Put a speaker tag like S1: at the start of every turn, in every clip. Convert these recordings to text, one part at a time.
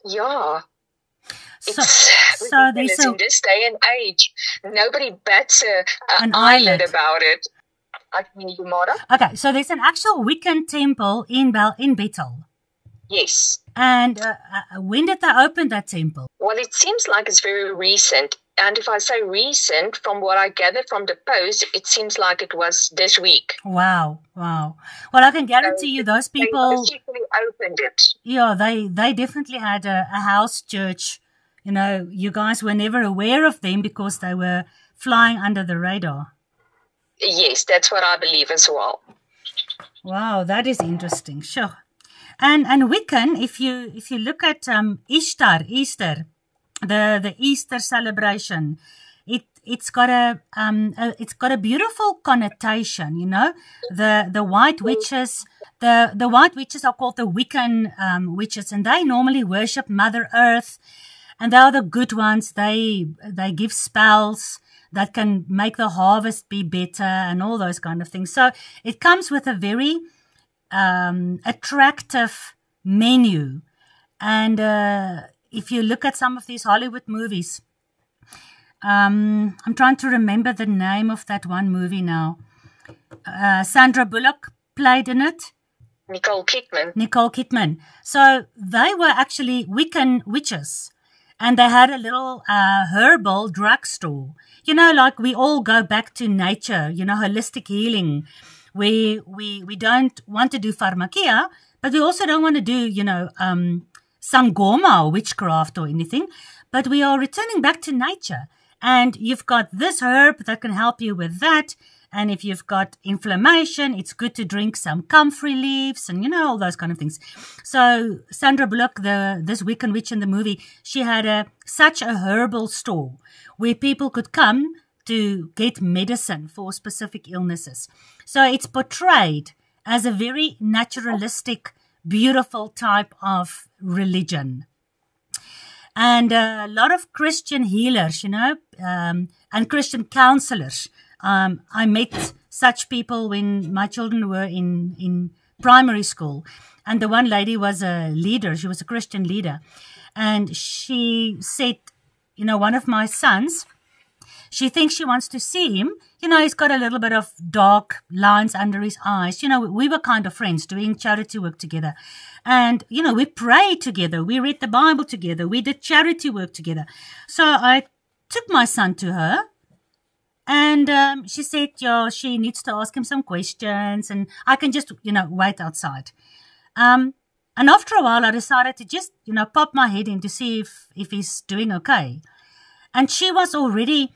S1: Yeah.
S2: So,
S1: It's
S2: so there's
S1: ridiculous in this day and age. Nobody bats
S2: an
S1: eyelid
S2: eyelid.
S1: about it. I can hear you, Mara.
S2: Okay, so there's an actual Wiccan temple in Bethel.
S1: Yes.
S2: And when did they open that temple?
S1: Well, it seems like it's very recent. And if I say recent, from what I gathered from the post, it seems like it was this week.
S2: Wow. Well, I can guarantee you those people...
S1: They officially opened it.
S2: Yeah, they definitely had a house church. You know, you guys were never aware of them because they were flying under the radar.
S1: Yes, that's what I believe as well.
S2: Wow, that is interesting. Sure. And Wiccan, if you look at Easter, the Easter celebration, it's got a beautiful connotation. You know, the white witches. The white witches are called the Wiccan witches, and they normally worship Mother Earth, and they are the good ones. They give spells that can make the harvest be better and all those kind of things. So it comes with a very attractive menu. And if you look at some of these Hollywood movies, I'm trying to remember the name of that one movie now. Sandra Bullock played in it.
S1: Nicole
S2: Kidman. So they were actually Wiccan witches. And they had a little herbal drugstore. You know, like we all go back to nature, you know, holistic healing. We don't want to do pharmakia, but we also don't want to do, you know, sangoma or witchcraft or anything. But we are returning back to nature. And you've got this herb that can help you with that. And if you've got inflammation, it's good to drink some comfrey leaves and, you know, all those kind of things. So Sandra Bullock, this Wiccan witch in the movie, she had such a herbal store where people could come to get medicine for specific illnesses. So it's portrayed as a very naturalistic, beautiful type of religion. And a lot of Christian healers, you know, and Christian counselors. I met such people when my children were in primary school. And the one lady was a leader. She was a Christian leader. And she said, you know, one of my sons, she thinks she wants to see him. You know, he's got a little bit of dark lines under his eyes. You know, we were kind of friends doing charity work together. And, you know, we prayed together. We read the Bible together. We did charity work together. So I took my son to her. And she said, yeah, she needs to ask him some questions and I can just, you know, wait outside. And after a while, I decided to just, you know, pop my head in to see if he's doing okay. And she was already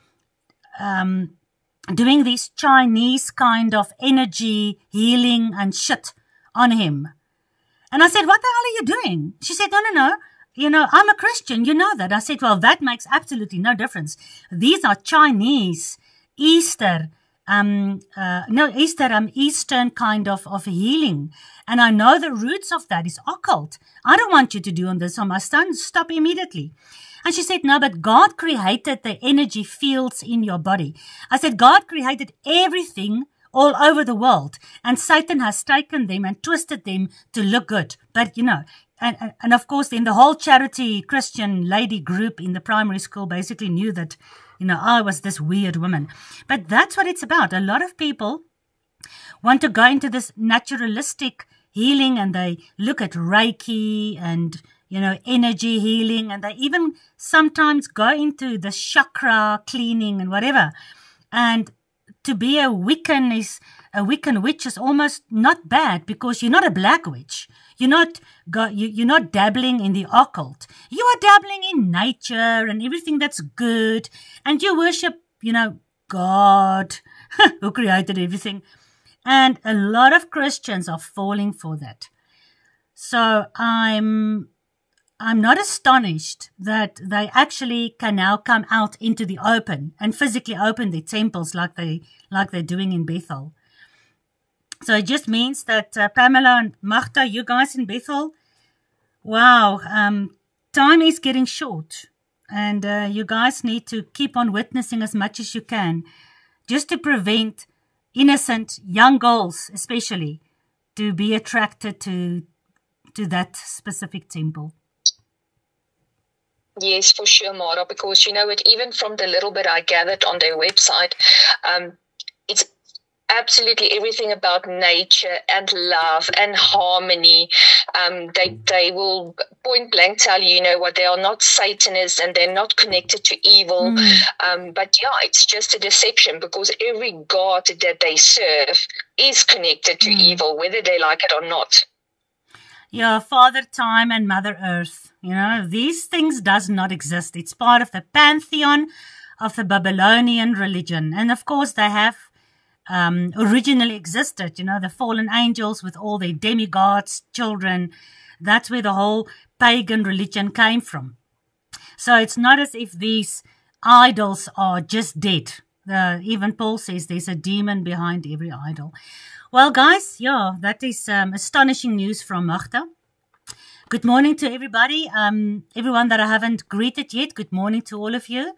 S2: doing this Chinese kind of energy healing and shit on him. And I said, what the hell are you doing? She said, no. You know, I'm a Christian. You know that. I said, well, that makes absolutely no difference. These are Chinese Eastern kind of healing. And I know the roots of that is occult. I don't want you to do on this on my son. Stop immediately. And she said, no, but God created the energy fields in your body. I said, God created everything all over the world. And Satan has taken them and twisted them to look good. But, you know, and of course, then the whole charity Christian lady group in the primary school basically knew that, you know, I was this weird woman. But that's what it's about. A lot of people want to go into this naturalistic healing and they look at Reiki and, you know, energy healing. And they even sometimes go into the chakra cleaning and whatever. And to be a Wiccan witch is almost not bad because you're not a black witch. You're not dabbling in the occult. You are dabbling in nature and everything that's good. And you worship, you know, God who created everything. And a lot of Christians are falling for that. So I'm not astonished that they actually can now come out into the open and physically open their temples like they're doing in Bethel. So it just means that Pamela and Magda, you guys in Bethel, wow, time is getting short. And you guys need to keep on witnessing as much as you can just to prevent innocent young girls, especially, to be attracted to that specific temple.
S1: Yes, for sure, Mara, because you know what, even from the little bit I gathered on their website, it's absolutely everything about nature and love and harmony. They will point blank tell you, you know what, they are not Satanists and they're not connected to evil. But yeah, it's just a deception because every god that they serve is connected to evil, whether they like it or not.
S2: Yeah, Father Time and Mother Earth. You know, these things does not exist. It's part of the pantheon of the Babylonian religion. And of course, they have originally existed, you know, the fallen angels with all their demigods, children. That's where the whole pagan religion came from. So it's not as if these idols are just dead. Even Paul says there's a demon behind every idol. Well, guys, yeah, that is astonishing news from Magda. Good morning to everybody. Everyone that I haven't greeted yet, good morning to all of you.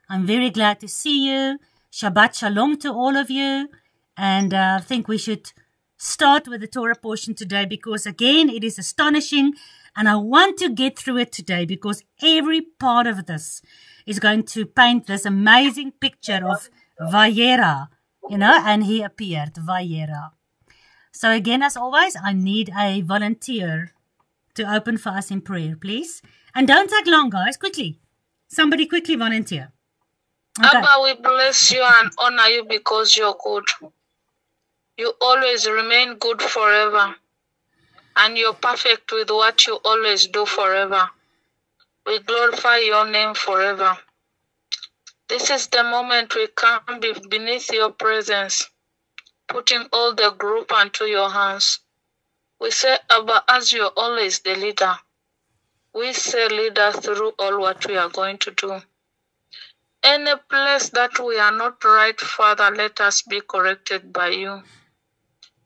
S2: I'm very glad to see you. Shabbat Shalom to all of you. And I think we should start with the Torah portion today because, again, it is astonishing. And I want to get through it today because every part of this is going to paint this amazing picture of Vayera, you know, and he appeared, Vayera. So again, as always, I need a volunteer to open for us in prayer, please. And don't take long, guys. Quickly. Somebody quickly volunteer.
S3: Okay. Abba, we bless you and honor you because you're good. You always remain good forever. And you're perfect with what you always do forever. We glorify your name forever. This is the moment we come beneath your presence, putting all the group unto your hands. We say, Abba, as you're always the leader, we say, lead us through all what we are going to do. Any place that we are not right, Father, let us be corrected by you.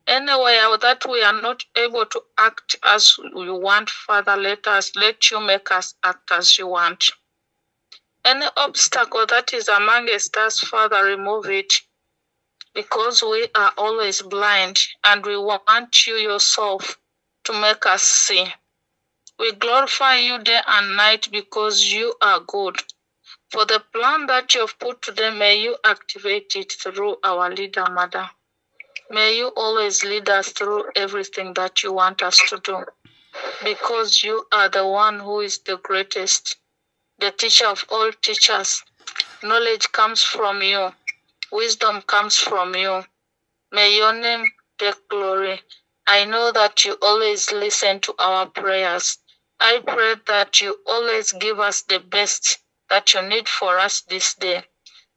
S3: Anywhere that we are not able to act as we want, Father, let you make us act as you want. Any obstacle that is amongst us, Father, remove it. Because we are always blind and we want you yourself to make us see. We glorify you day and night because you are good. For the plan that you have put today, may you activate it through our leader, Mother. May you always lead us through everything that you want us to do. Because you are the one who is the greatest, the teacher of all teachers. Knowledge comes from you. Wisdom comes from you. May your name take glory. I know that you always listen to our prayers. I pray that you always give us the best that you need for us this day.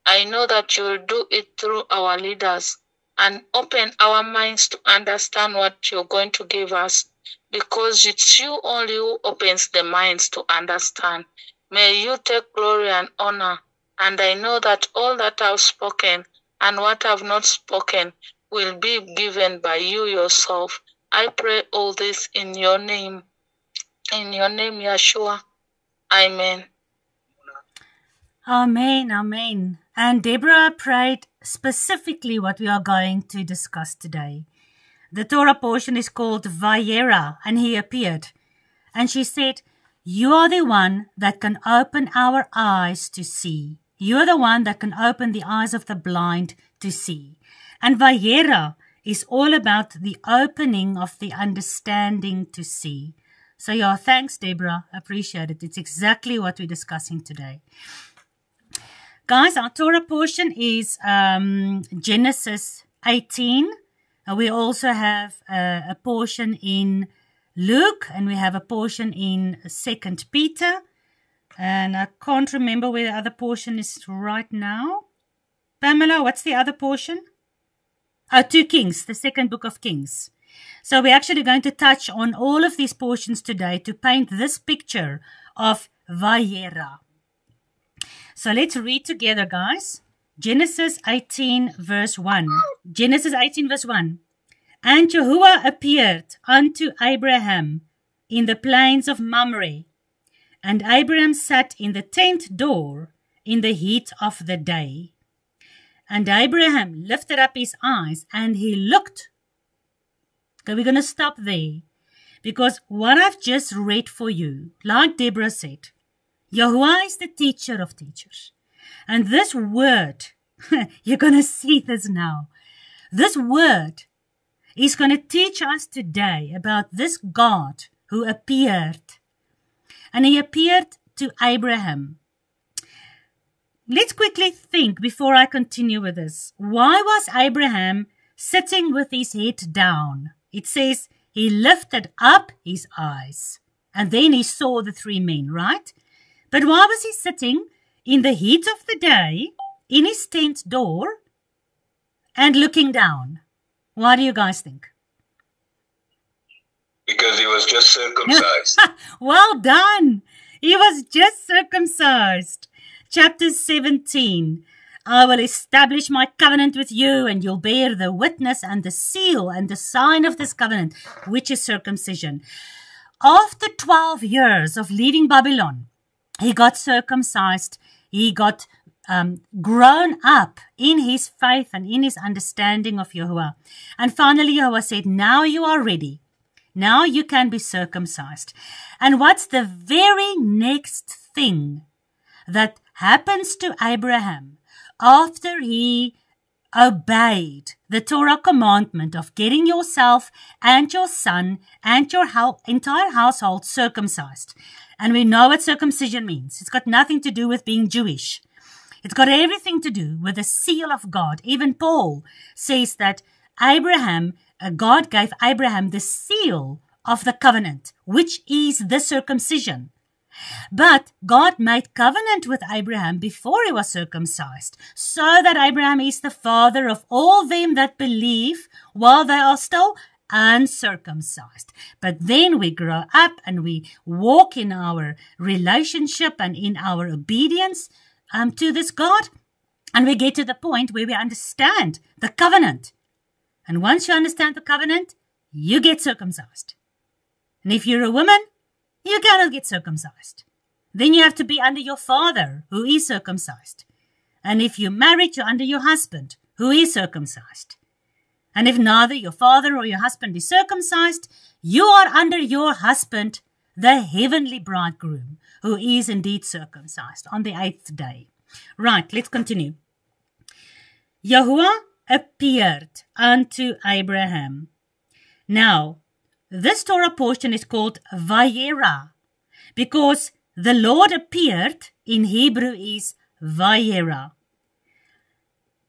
S3: I know that you will do it through our leaders and open our minds to understand what you're going to give us, because it's you only who opens the minds to understand. May you take glory and honor. And I know that all that I've spoken and what I've not spoken will be given by you yourself. I pray all this in your name. In your name, Yeshua. Amen.
S2: Amen, amen. And Deborah prayed specifically what we are going to discuss today. The Torah portion is called Vayera, and he appeared. And she said, you are the one that can open our eyes to see. You are the one that can open the eyes of the blind to see. And Vayera is all about the opening of the understanding to see. So yeah, thanks, Deborah. Appreciate it. It's exactly what we're discussing today. Guys, our Torah portion is Genesis 18. We also have a portion in Luke, and we have a portion in 2 Peter. And I can't remember where the other portion is right now. Pamela, what's the other portion? Oh, 2 Kings, the second book of Kings. So we're actually going to touch on all of these portions today to paint this picture of Vayera. So let's read together, guys. Genesis 18 verse 1. Genesis 18 verse 1. And Yahuwah appeared unto Abraham in the plains of Mamre. And Abraham sat in the tent door in the heat of the day. And Abraham lifted up his eyes and he looked. Okay, we're going to stop there. Because what I've just read for you, like Deborah said, Yahuwah is the teacher of teachers. And this word, you're going to see this now. This word is going to teach us today about this God who appeared. And he appeared to Abraham. Let's quickly think before I continue with this. Why was Abraham sitting with his head down? It says he lifted up his eyes and then he saw the three men, right? But why was he sitting in the heat of the day in his tent door and looking down? What do you guys think?
S4: Because he was just circumcised.
S2: Well done. He was just circumcised. Chapter 17. I will establish my covenant with you, and you'll bear the witness and the seal and the sign of this covenant, which is circumcision. After 12 years of leaving Babylon, he got circumcised. He got grown up in his faith and in his understanding of Yahuwah. And finally, Yahuwah said, now you are ready. Now you can be circumcised. And what's the very next thing that happens to Abraham after he obeyed the Torah commandment of getting yourself and your son and your entire household circumcised? And we know what circumcision means. It's got nothing to do with being Jewish. It's got everything to do with the seal of God. Even Paul says that God gave Abraham the seal of the covenant, which is the circumcision. But God made covenant with Abraham before he was circumcised, so that Abraham is the father of all them that believe while they are still uncircumcised. But then we grow up and we walk in our relationship and in our obedience to this God, and we get to the point where we understand the covenant. And once you understand the covenant, you get circumcised. And if you're a woman, you cannot get circumcised. Then you have to be under your father, who is circumcised. And if you're married, you're under your husband, who is circumcised. And if neither your father or your husband is circumcised, you are under your husband, the heavenly bridegroom, who is indeed circumcised on the 8th day. Right, let's continue. Yahuwah appeared unto Abraham. Now, this Torah portion is called Vayera, because the Lord appeared in Hebrew is Vayera.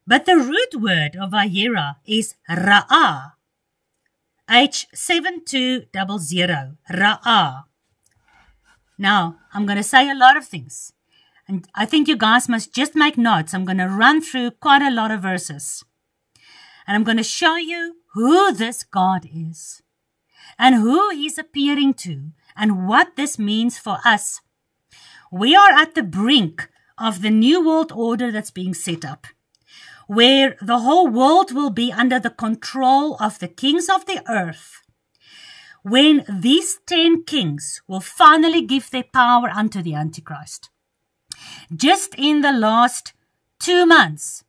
S2: But the root word of Vayera is Ra'ah. H7200, Ra'ah. Now, I'm going to say a lot of things. And I think you guys must just make notes. I'm going to run through quite a lot of verses. And I'm going to show you who this God is. And who he's appearing to. And what this means for us. We are at the brink of the new world order that's being set up, where the whole world will be under the control of the kings of the earth, when these 10 kings will finally give their power unto the Antichrist. Just in the last 2 months,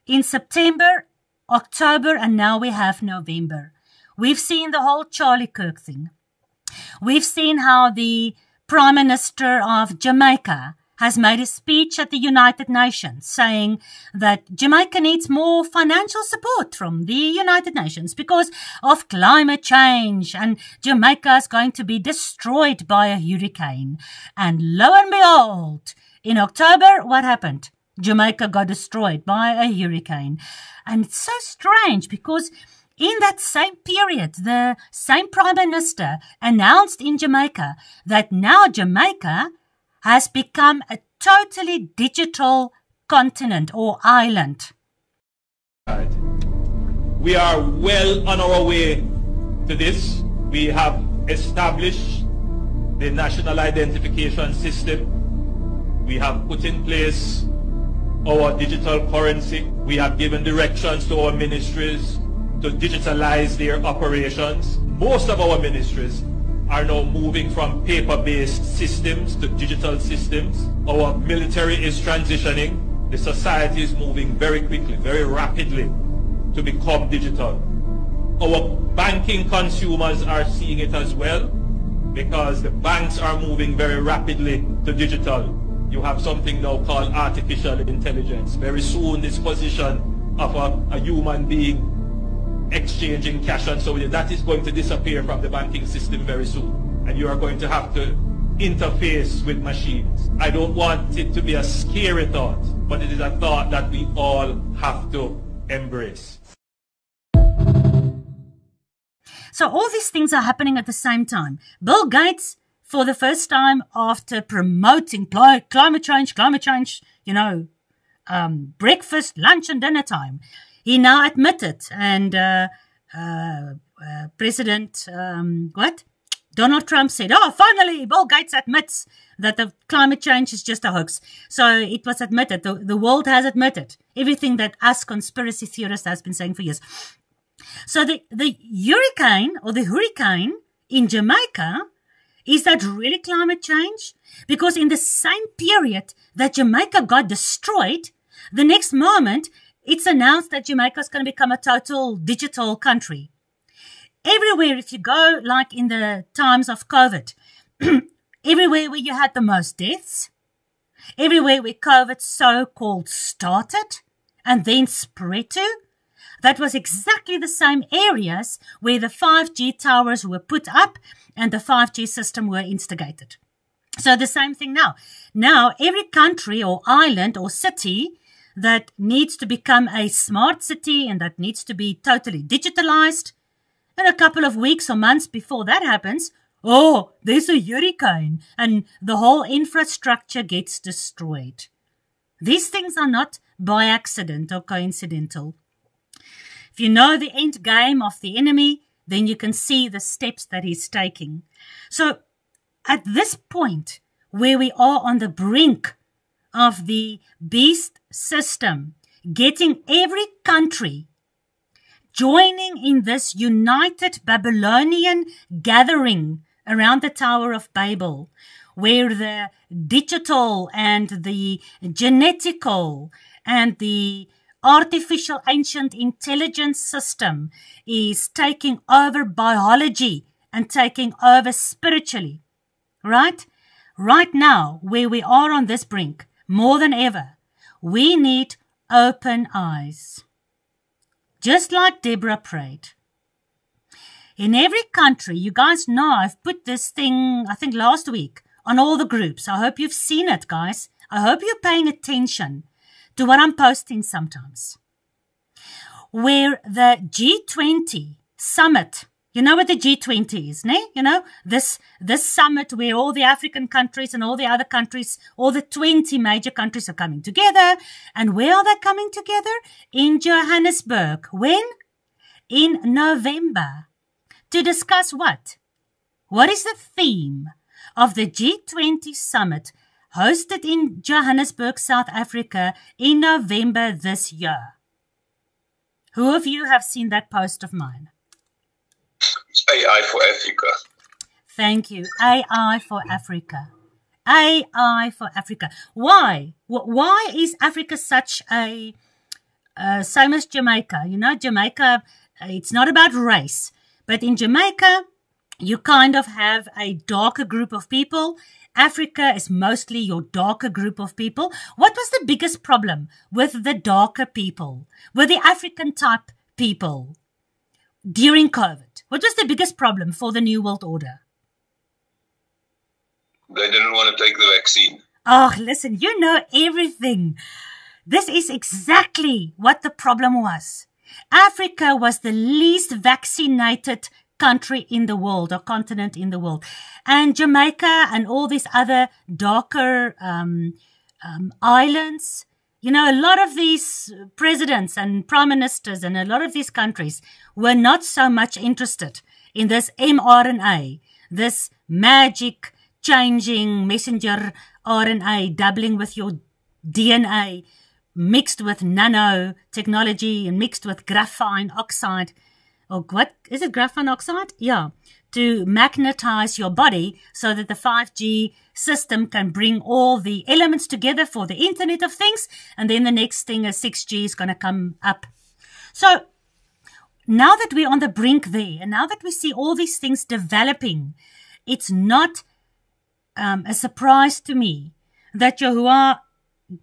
S2: in September, October, and now we have November, we've seen the whole Charlie Kirk thing. We've seen how the Prime Minister of Jamaica has made a speech at the United Nations saying that Jamaica needs more financial support from the United Nations because of climate change, and Jamaica is going to be destroyed by a hurricane. And lo and behold, in October, what happened? Jamaica got destroyed by a hurricane. And it's so strange because in that same period, the same Prime Minister announced in Jamaica that now Jamaica has become a totally digital continent or island.
S5: We are well on our way to this. We have established the national identification system. We have put in place our digital currency. We have given directions to our ministries to digitalize their operations. Most of our ministries are now moving from paper-based systems to digital systems. Our military is transitioning. The society is moving very quickly, very rapidly to become digital. Our banking consumers are seeing it as well. because the banks are moving very rapidly to digital. You have something now called artificial intelligence. Very soon this position of a human being exchanging cash and so on, that is going to disappear from the banking system very soon. And you are going to have to interface with machines. I don't want it to be a scary thought, but it is a thought that we all have to embrace.
S2: So all these things are happening at the same time. Bill Gates, for the first time after promoting climate change, you know, breakfast, lunch and dinner time, he now admitted, and President, Donald Trump said, oh, finally, Bill Gates admits that the climate change is just a hoax. So it was admitted, the world has admitted everything that us conspiracy theorists has been saying for years. So the hurricane in Jamaica, is that really climate change? Because in the same period that Jamaica got destroyed, the next moment, it's announced that Jamaica is going to become a total digital country. Everywhere, if you go, like in the times of COVID, everywhere where you had the most deaths, everywhere where COVID so-called started and then spread to, that was exactly the same areas where the 5G towers were put up and the 5G system were instigated. So the same thing now. Now, every country or island or city that needs to become a smart city and that needs to be totally digitalized, and a couple of weeks or months before that happens, oh, there's a hurricane and the whole infrastructure gets destroyed. These things are not by accident or coincidental. If you know the end game of the enemy, then you can see the steps that he's taking. So at this point where we are on the brink of the beast system, getting every country joining in this united Babylonian gathering around the Tower of Babel, where the digital and the genetical and the artificial ancient intelligence system is taking over biology and taking over spiritually, right? Right now, where we are on this brink, more than ever, we need open eyes. Just like Deborah prayed. In every country, you guys know I've put this thing, I think last week, on all the groups. I hope you've seen it, guys. I hope you're paying attention to what I'm posting sometimes. Where the G20 summit, you know what the G20 is, ne? You know, this summit where all the African countries and all the other countries, all the 20 major countries are coming together. And where are they coming together? In Johannesburg. When? In November. To discuss what? What is the theme of the G20 summit hosted in Johannesburg, South Africa in November this year? Who of you have seen that post of mine?
S4: AI for Africa.
S2: Thank you. AI for Africa. AI for Africa. Why? Why is Africa such a, same as Jamaica? You know, Jamaica, it's not about race. But in Jamaica, you kind of have a darker group of people. Africa is mostly your darker group of people. What was the biggest problem with the darker people, with the African type people during COVID? What was the biggest problem for the New World Order?
S4: They didn't want to take the vaccine.
S2: Oh, listen, you know everything. This is exactly what the problem was. Africa was the least vaccinated country in the world or continent in the world. And Jamaica and all these other darker islands, you know, a lot of these presidents and prime ministers and a lot of these countries were not so much interested in this mRNA, this magic changing messenger RNA doubling with your DNA, mixed with nanotechnology and mixed with graphene oxide. Or what is it, graphene oxide? Yeah, to magnetize your body so that the 5G system can bring all the elements together for the Internet of Things. And then the next thing is 6G is going to come up. So now that we're on the brink there, and now that we see all these things developing it's not a surprise to me that Yahuwah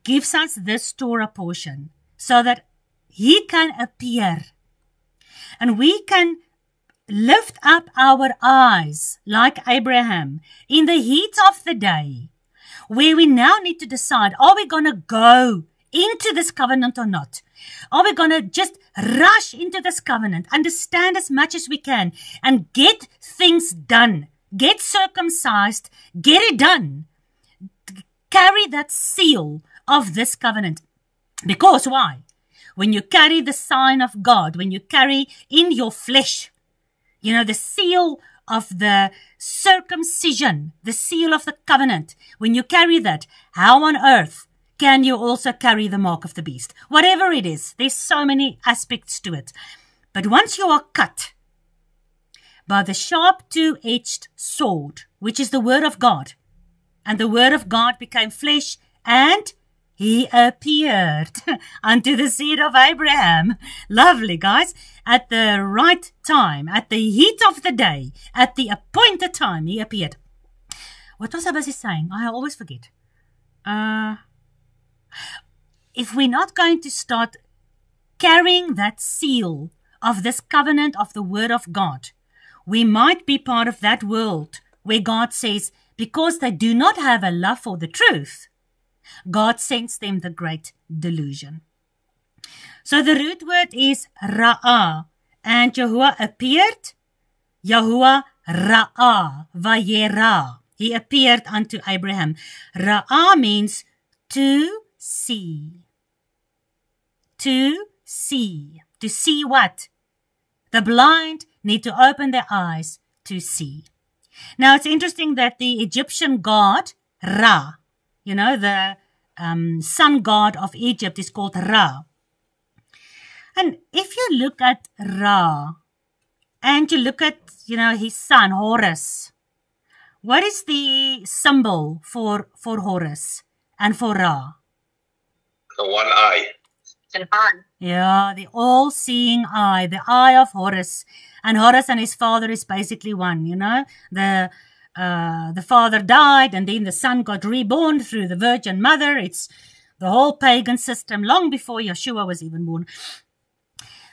S2: gives us this Torah portion so that he can appear and we can lift up our eyes like Abraham in the heat of the day, where we now need to decide, are we going to go into this covenant or not? Are we going to just rush into this covenant, understand as much as we can, and get things done, get circumcised, get it done, carry that seal of this covenant? Because why? When you carry the sign of God, when you carry in your flesh, you know, the seal of the circumcision, the seal of the covenant, when you carry that, how on earth can you also carry the mark of the beast? Whatever it is, there's so many aspects to it. But once you are cut by the sharp two-edged sword, which is the word of God, and the word of God became flesh, and he appeared unto the seed of Abraham. Lovely, guys. At the right time, at the heat of the day, at the appointed time, he appeared. What was I busy saying? I always forget. If we're not going to start carrying that seal of this covenant of the word of God, we might be part of that world where God says, because they do not have a love for the truth, God sends them the great delusion. So the root word is ra'ah, and Yahuwah appeared. Yahuwah ra'ah, vayera. He appeared unto Abraham. Ra'ah means to see. To see. To see what? The blind need to open their eyes to see. Now it's interesting that the Egyptian god Ra, you know, the sun god of Egypt is called Ra. And if you look at Ra and you look at, you know, his son Horus, what is the symbol for Horus and for Ra?
S4: The one eye.
S1: An eye.
S2: Yeah, the all-seeing eye, the eye of Horus. And Horus and his father is basically one, you know. The father died and then the son got reborn through the Virgin Mother. It's the whole pagan system long before Yeshua was even born.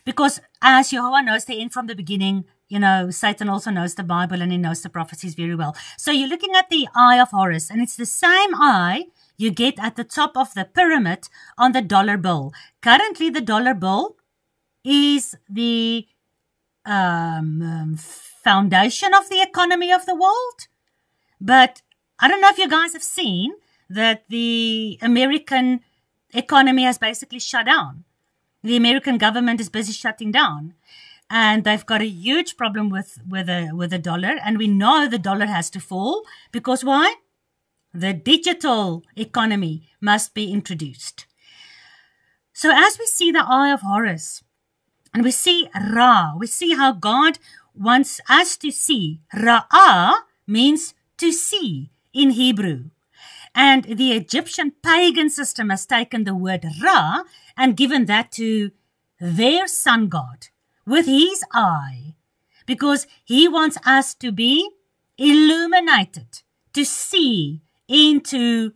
S2: Because as Yahuwah knows the end from the beginning, you know, Satan also knows the Bible and he knows the prophecies very well. So you're looking at the eye of Horus, and it's the same eye you get at the top of the pyramid on the dollar bill. Currently, the dollar bill is the foundation of the economy of the world. But I don't know if you guys have seen that the American economy has basically shut down. The American government is busy shutting down. And they've got a huge problem with the dollar. And we know the dollar has to fall. Because why? The digital economy must be introduced. So as we see the eye of Horus, and we see Ra, we see how God wants us to see. Ra'ah means to see in Hebrew. And the Egyptian pagan system has taken the word Ra and given that to their sun god with his eye, because he wants us to be illuminated, to see into,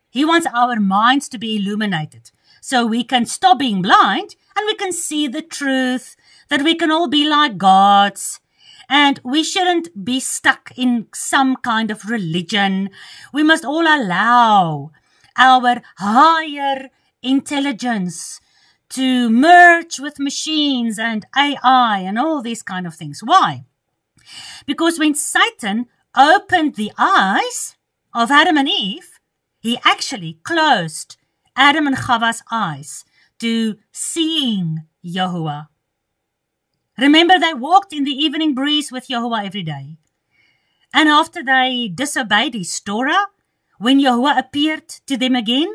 S2: he wants our minds to be illuminated so we can stop being blind and we can see the truth, that we can all be like gods. And we shouldn't be stuck in some kind of religion. We must all allow our higher intelligence to merge with machines and AI and all these kind of things. Why? Because when Satan opened the eyes of Adam and Eve, he actually closed Adam and Chava's eyes to seeing Yahuwah. Remember, they walked in the evening breeze with Yahuwah every day. And after they disobeyed his Torah, when Yahuwah appeared to them again,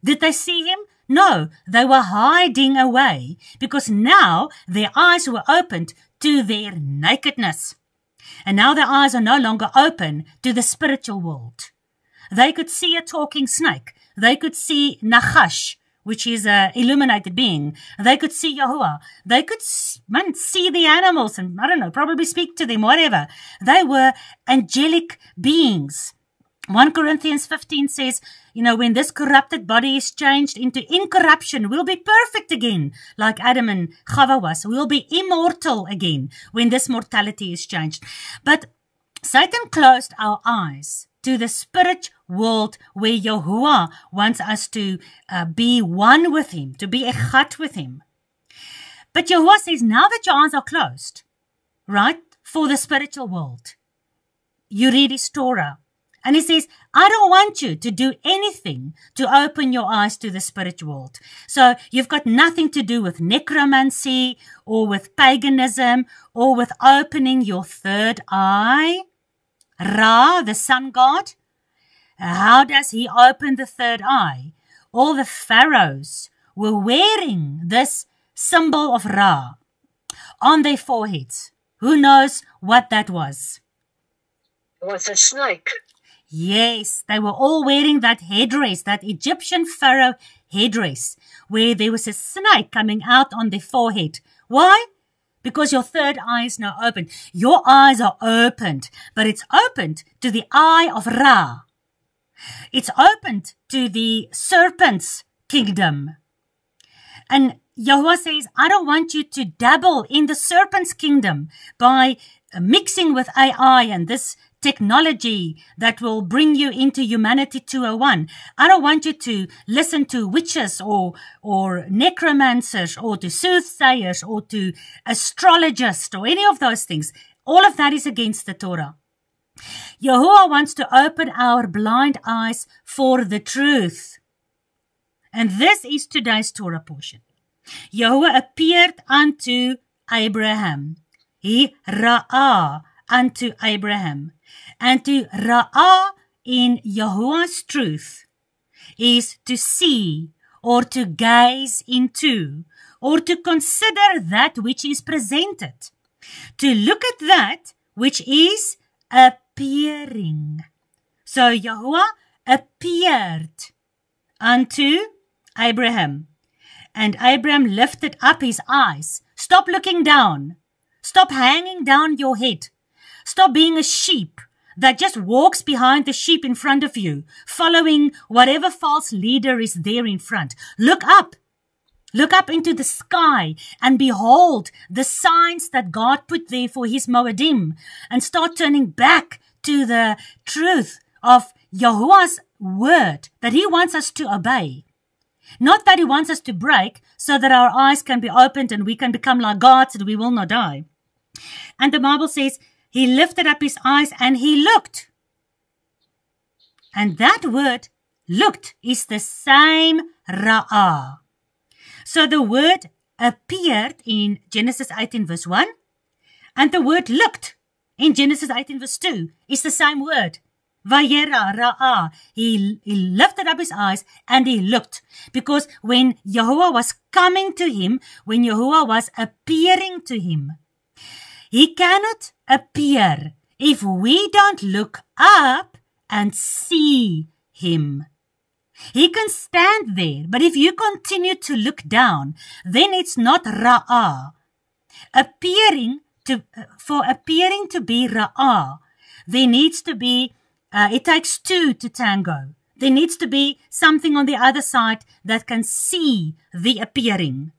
S2: did they see him? No, they were hiding away because now their eyes were opened to their nakedness. And now their eyes are no longer open to the spiritual world. They could see a talking snake. They could see Nachash, which is an illuminated being. They could see Yahuwah. They could see the animals and, I don't know, probably speak to them, whatever. They were angelic beings. 1 Corinthians 15 says, when this corrupted body is changed into incorruption, we'll be perfect again, like Adam and Chava was. We'll be immortal again when this mortality is changed. But Satan closed our eyes to the spirit world where Yahuwah wants us to be one with him, to be echad with him. But Yahuwah says, now that your eyes are closed, right, for the spiritual world, you read his Torah, and he says, I don't want you to do anything to open your eyes to the spiritual world. So you've got nothing to do with necromancy or with paganism or with opening your third eye. Ra, the sun god, how does he open the third eye? All the pharaohs were wearing this symbol of Ra on their foreheads. Who knows what that was?
S1: It was a snake.
S2: Yes, they were all wearing that headdress, that Egyptian pharaoh headdress, where there was a snake coming out on their forehead. Why? Because your third eye is now open. Your eyes are opened, but it's opened to the eye of Ra. It's opened to the serpent's kingdom. And Yahuwah says, I don't want you to dabble in the serpent's kingdom by mixing with AI and this technology that will bring you into Humanity 201. I don't want you to listen to witches or necromancers or to soothsayers or to astrologists or any of those things. All of that is against the Torah. Yahuwah wants to open our blind eyes for the truth. And this is today's Torah portion. Yahuwah appeared unto Abraham. He ra'ah unto Abraham. And to ra'ah in Yahuwah's truth is to see or to gaze into or to consider that which is presented. To look at that which is appearing. So Yahuwah appeared unto Abraham. And Abraham lifted up his eyes. Stop looking down. Stop hanging down your head. Stop being a sheep that just walks behind the sheep in front of you, following whatever false leader is there in front. Look up. Look up into the sky and behold the signs that God put there for his Moedim, and start turning back to the truth of Yahuwah's word that he wants us to obey. Not that he wants us to break so that our eyes can be opened and we can become like gods and we will not die. And the Bible says, he lifted up his eyes and he looked. And that word, looked, is the same ra'ah. So the word appeared in Genesis 18 verse 1. And the word looked in Genesis 18 verse 2 is the same word. Vayera, ra'ah. He lifted up his eyes and he looked. Because when Yahuwah was coming to him, when Yahuwah was appearing to him, he cannot appear if we don't look up and see him. He can stand there, but if you continue to look down, then it's not ra'ah. For appearing to be ra'ah, there needs to be, it takes two to tango. There needs to be something on the other side that can see the appearing.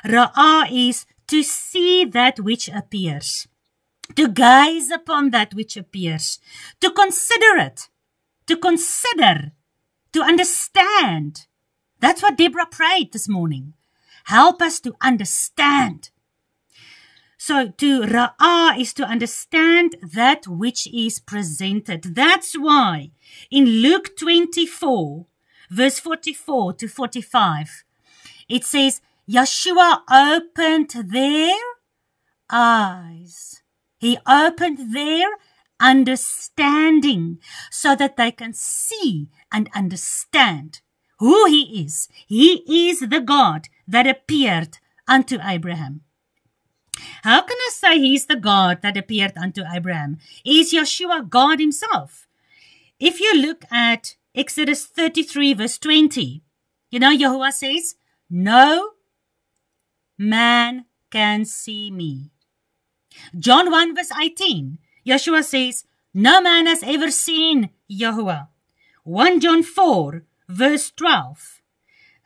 S2: Ra'ah is to see that which appears, to gaze upon that which appears, to consider it, to consider, to understand. That's what Deborah prayed this morning. Help us to understand. So to ra'ah is to understand that which is presented. That's why in Luke 24, verse 44 to 45, it says, Yeshua opened their eyes. He opened their understanding so that they can see and understand who he is. He is the God that appeared unto Abraham. How can I say he's the God that appeared unto Abraham? Is Yeshua God himself? If you look at Exodus 33 verse 20, You know, Yahuwah says, no man can see me. John 1 verse 18, Yeshua says, no man has ever seen Yahuwah. 1 John 4 verse 12.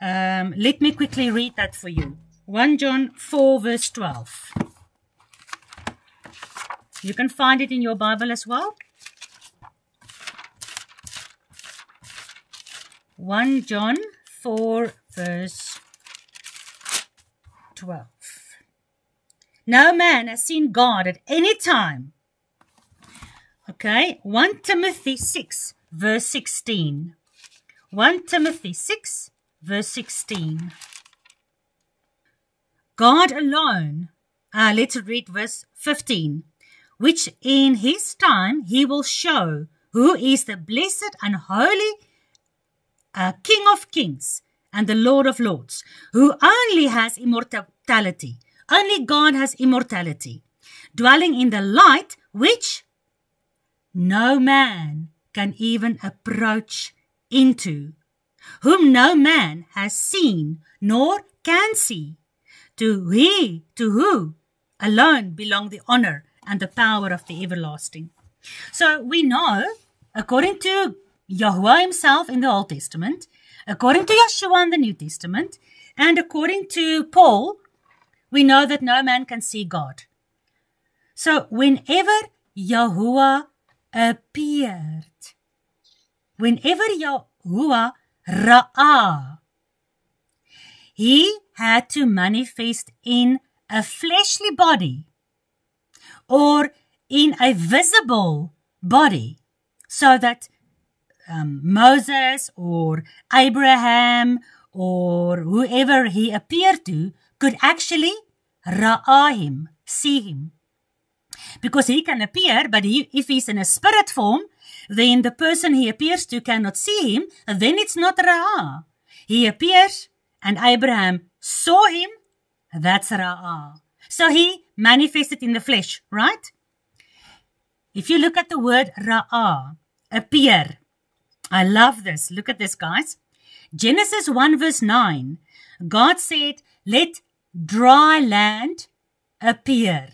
S2: Let me quickly read that for you. 1 John 4 verse 12. You can find it in your Bible as well. 1 John 4 verse 12. No man has seen God at any time. Okay, 1 Timothy 6 verse 16. 1 Timothy 6 verse 16. God alone, let's read verse 15, which in his time he will show who is the blessed and holy King of kings and the Lord of lords, who only has immortality. Only God has immortality, dwelling in the light which no man can even approach into, whom no man has seen nor can see. To who alone belong the honor and the power of the everlasting. So we know, according to Yahuwah himself in the Old Testament, according to Yeshua in the New Testament, and according to Paul, we know that no man can see God. So whenever Yahuwah appeared, whenever Yahuwah Ra'ah, he had to manifest in a fleshly body or in a visible body so that Moses or Abraham or whoever he appeared to could actually ra'ah him, see him. Because he can appear, but if he's in a spirit form, then the person he appears to cannot see him, then it's not ra'ah. He appears and Abraham saw him, that's ra'ah. So he manifested in the flesh, right? If you look at the word ra'ah, appear. I love this. Look at this, guys. Genesis 1 verse 9. God said, let dry land appear.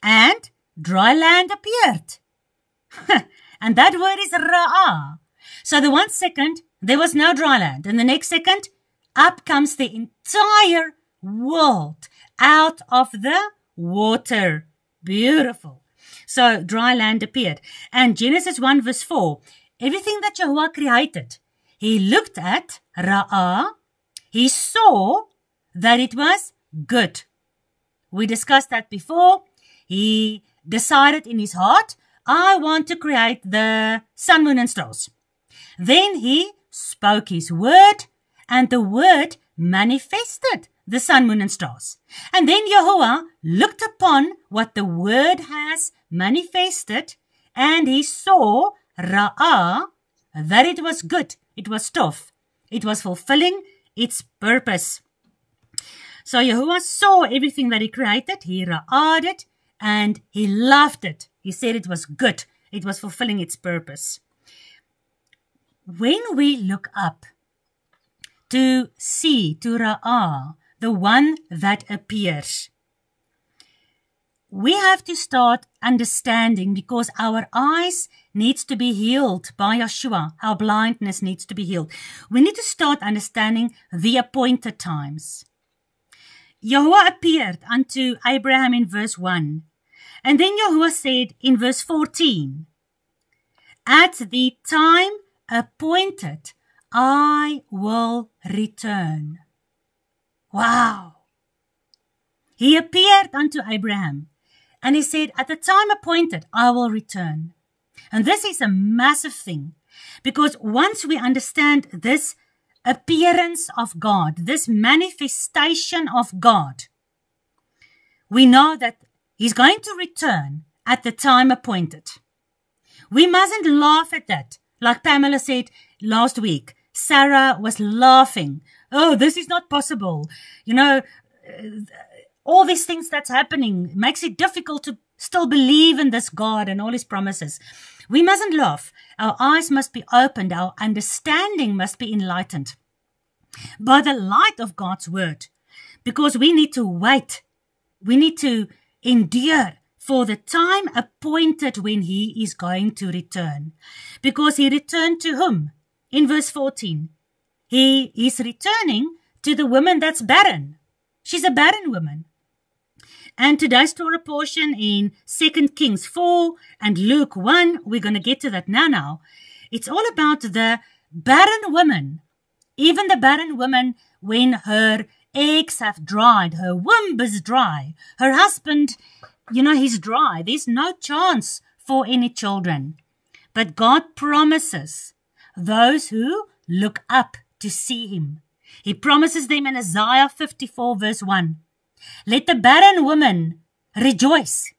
S2: And dry land appeared. And that word is ra'ah. So the 1 second, there was no dry land. And the next second, up comes the entire world out of the water. Beautiful. So dry land appeared. And Genesis 1 verse 4, everything that Yahuwah created, he looked at Ra'ah, he saw that it was good. We discussed that before. He decided in his heart, I want to create the sun, moon and stars. Then he spoke his word and the word manifested the sun, moon and stars. And then Yahuwah looked upon what the word has manifested and he saw Ra'ah, that it was good, it was tough, it was fulfilling its purpose. So Yahuwah saw everything that he created, he Ra'ah'd it and he loved it. He said it was good, it was fulfilling its purpose. When we look up to see, to Ra'ah, the one that appears, we have to start understanding because our eyes needs to be healed by Yeshua. Our blindness needs to be healed. We need to start understanding the appointed times. Yahuwah appeared unto Abraham in verse 1. And then Yahuwah said in verse 14, at the time appointed, I will return. Wow. He appeared unto Abraham and he said, at the time appointed, I will return. And this is a massive thing because once we understand this appearance of God, this manifestation of God, we know that he's going to return at the time appointed. We mustn't laugh at that. Like Pamela said last week, Sarah was laughing. Oh, this is not possible. You know, all these things that's happening makes it difficult still believe in this God and all his promises. We mustn't laugh. Our eyes must be opened. Our understanding must be enlightened by the light of God's word, because we need to wait. We need to endure for the time appointed when he is going to return. Because he returned to whom? In verse 14, he is returning to the woman that's barren. She's a barren woman. And today's Torah portion in 2 Kings 4 and Luke 1, we're going to get to that now. It's all about the barren woman. Even the barren woman, when her eggs have dried, her womb is dry, her husband, he's dry. There's no chance for any children. But God promises those who look up to see him. He promises them in Isaiah 54 verse 1. Let the barren woman rejoice,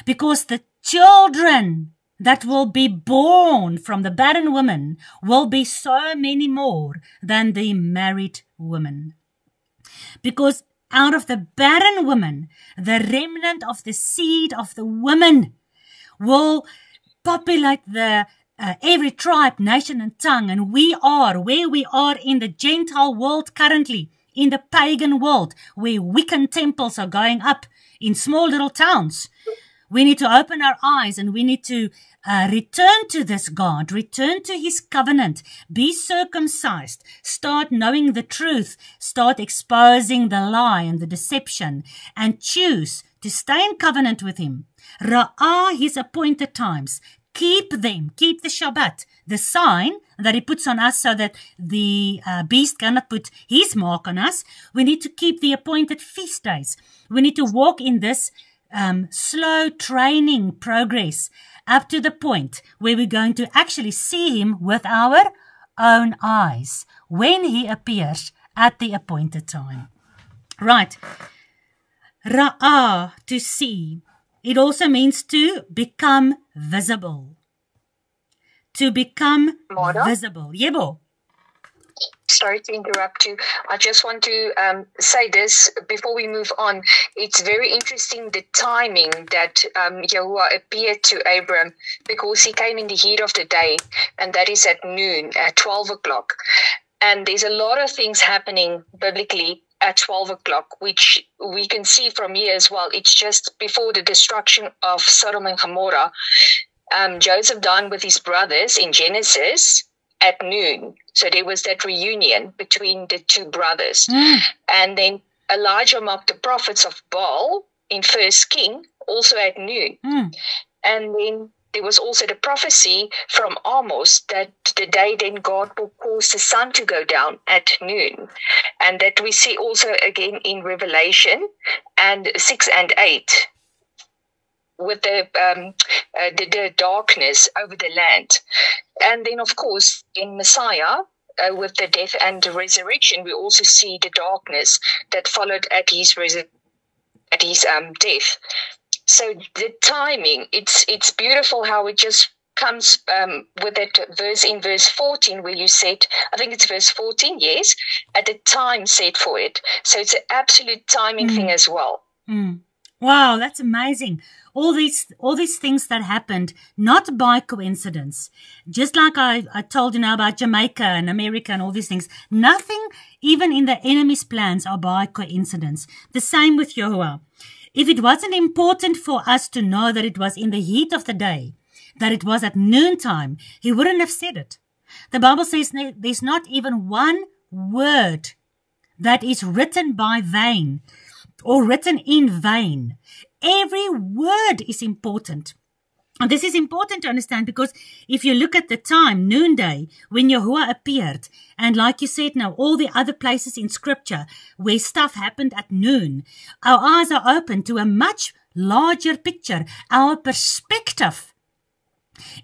S2: because the children that will be born from the barren woman will be so many more than the married woman. Because out of the barren woman, the remnant of the seed of the woman will populate the every tribe, nation and tongue. And we are where we are in the Gentile world currently, in the pagan world, where Wiccan temples are going up in small little towns. We need to open our eyes and we need to return to this God, return to his covenant, be circumcised, start knowing the truth, start exposing the lie and the deception, and choose to stay in covenant with him. Ra'ah his appointed times. Keep them, keep the Shabbat, the sign that he puts on us so that the beast cannot put his mark on us. We need to keep the appointed feast days. We need to walk in this slow training progress up to the point where we're going to actually see him with our own eyes when he appears at the appointed time. Right. Ra'ah, to see. It also means to become visible. To become visible. Yebo.
S1: Sorry to interrupt you. I just want to say this before we move on. It's very interesting the timing that Yahuwah appeared to Abram, because he came in the heat of the day, and that is at noon, at 12 o'clock. And there's a lot of things happening biblically at 12 o'clock, which we can see from here as well. It's just before the destruction of Sodom and Gomorrah. Joseph dined with his brothers in Genesis at noon. So there was that reunion between the two brothers. And then Elijah mocked the prophets of Baal in 1 King, also at noon. And then there was also the prophecy from Amos that the day then God will cause the sun to go down at noon. And that we see also again in Revelation and 6 and 8. With the darkness over the land. And then, of course, in Messiah, with the death and the resurrection, we also see the darkness that followed at his death. So the timing, it's beautiful how it just comes with that verse in verse 14 where you said, I think it's verse 14, yes, at the time set for it. So it's an absolute timing thing as well.
S2: Wow, that's amazing. All these things that happened, not by coincidence. Just like I told you now about Jamaica and America and all these things. Nothing, even in the enemy's plans, are by coincidence. The same with Yahuwah. If it wasn't important for us to know that it was in the heat of the day, that it was at noontime, he wouldn't have said it. The Bible says there's not even one word that is written by vain or written in vain. Every word is important. And this is important to understand, because if you look at the time, noonday, when Yahuwah appeared, and like you said now, all the other places in scripture where stuff happened at noon, our eyes are open to a much larger picture. Our perspective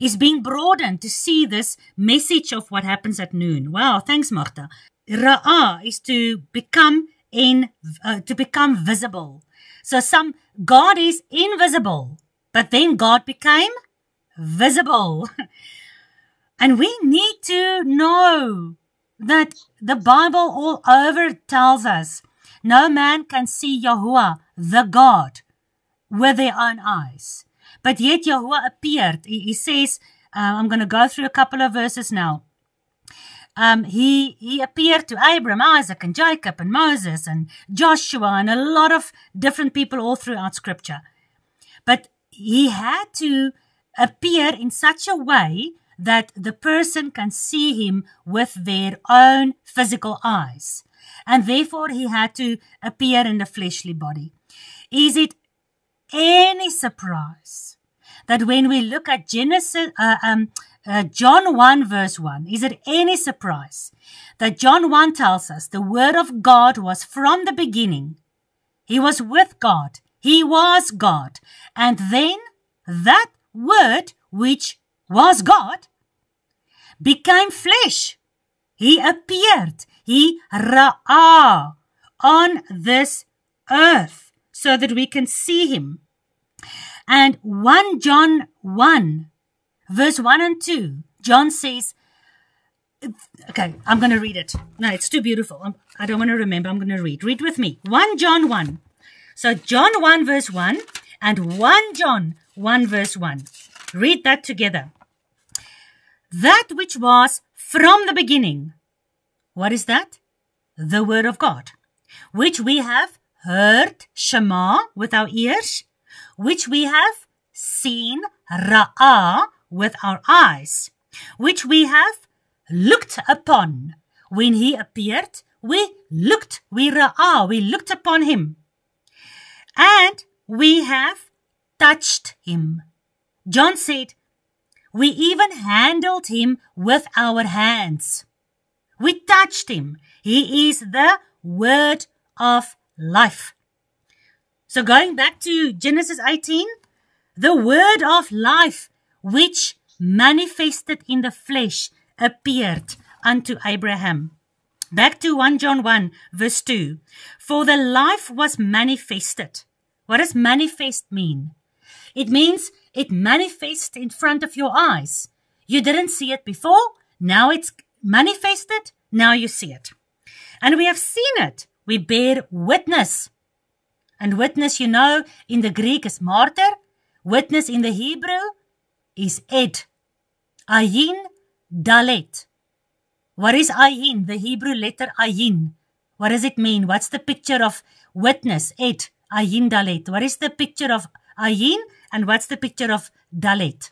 S2: is being broadened to see this message of what happens at noon. Wow, thanks, Martha. Ra'ah is to become visible. So God is invisible, but then God became visible. And we need to know that the Bible all over tells us no man can see Yahuwah, the God, with their own eyes. But yet Yahuwah appeared. He says, I'm going to go through a couple of verses now. He appeared to Abraham, Isaac, and Jacob, and Moses, and Joshua, and a lot of different people all throughout Scripture. But he had to appear in such a way that the person can see him with their own physical eyes. And therefore he had to appear in the fleshly body. Is it any surprise that when we look at John 1 verse 1, is it any surprise that John 1 tells us the Word of God was from the beginning? He was with God. He was God. And then that Word, which was God, became flesh. He appeared. He ra'ah on this earth so that we can see him. And 1 John 1 verse 1 and 2, John says, okay, I'm going to read it. No, it's too beautiful. I don't want to remember. I'm going to read. Read with me. 1 John 1. So John 1 verse 1 and 1 John 1 verse 1. Read that together. That which was from the beginning. What is that? The Word of God, which we have heard, Shema, with our ears, which we have seen, Ra'ah, with our eyes, which we have looked upon. When he appeared, we Ra'ah, we looked upon him. And we have touched him. John said, we even handled him with our hands. We touched him. He is the Word of life. So going back to Genesis 18, the Word of life, which manifested in the flesh, appeared unto Abraham. Back to 1 John 1 verse 2. For the life was manifested. What does manifest mean? It means it manifests in front of your eyes. You didn't see it before. Now it's manifested. Now you see it. And we have seen it. We bear witness. And witness, you know, in the Greek is martyr. Witness in the Hebrew is ed. Ayin dalet. What is ayin? The Hebrew letter ayin. What does it mean? What's the picture of witness? Ed. Ayin dalet. What is the picture of ayin and what's the picture of dalet?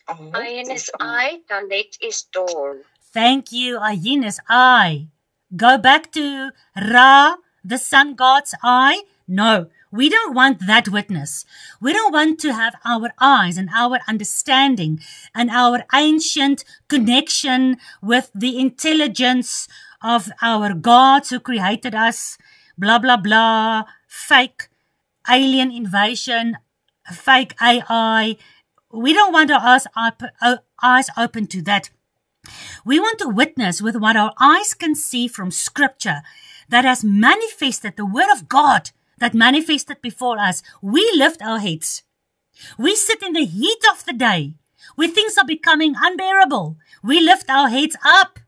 S1: Ayin is eye, dalet is door.
S2: Thank you. Ayin is eye. Go back to Ra, the sun god's eye. No, we don't want that witness. We don't want to have our eyes and our understanding and our ancient connection with the intelligence of our gods who created us, blah, blah, blah, fake alien invasion, fake AI. We don't want our eyes open to that. We want to witness with what our eyes can see from Scripture that has manifested, the Word of God that manifested before us. We lift our heads. We sit in the heat of the day where things are becoming unbearable. We lift our heads up.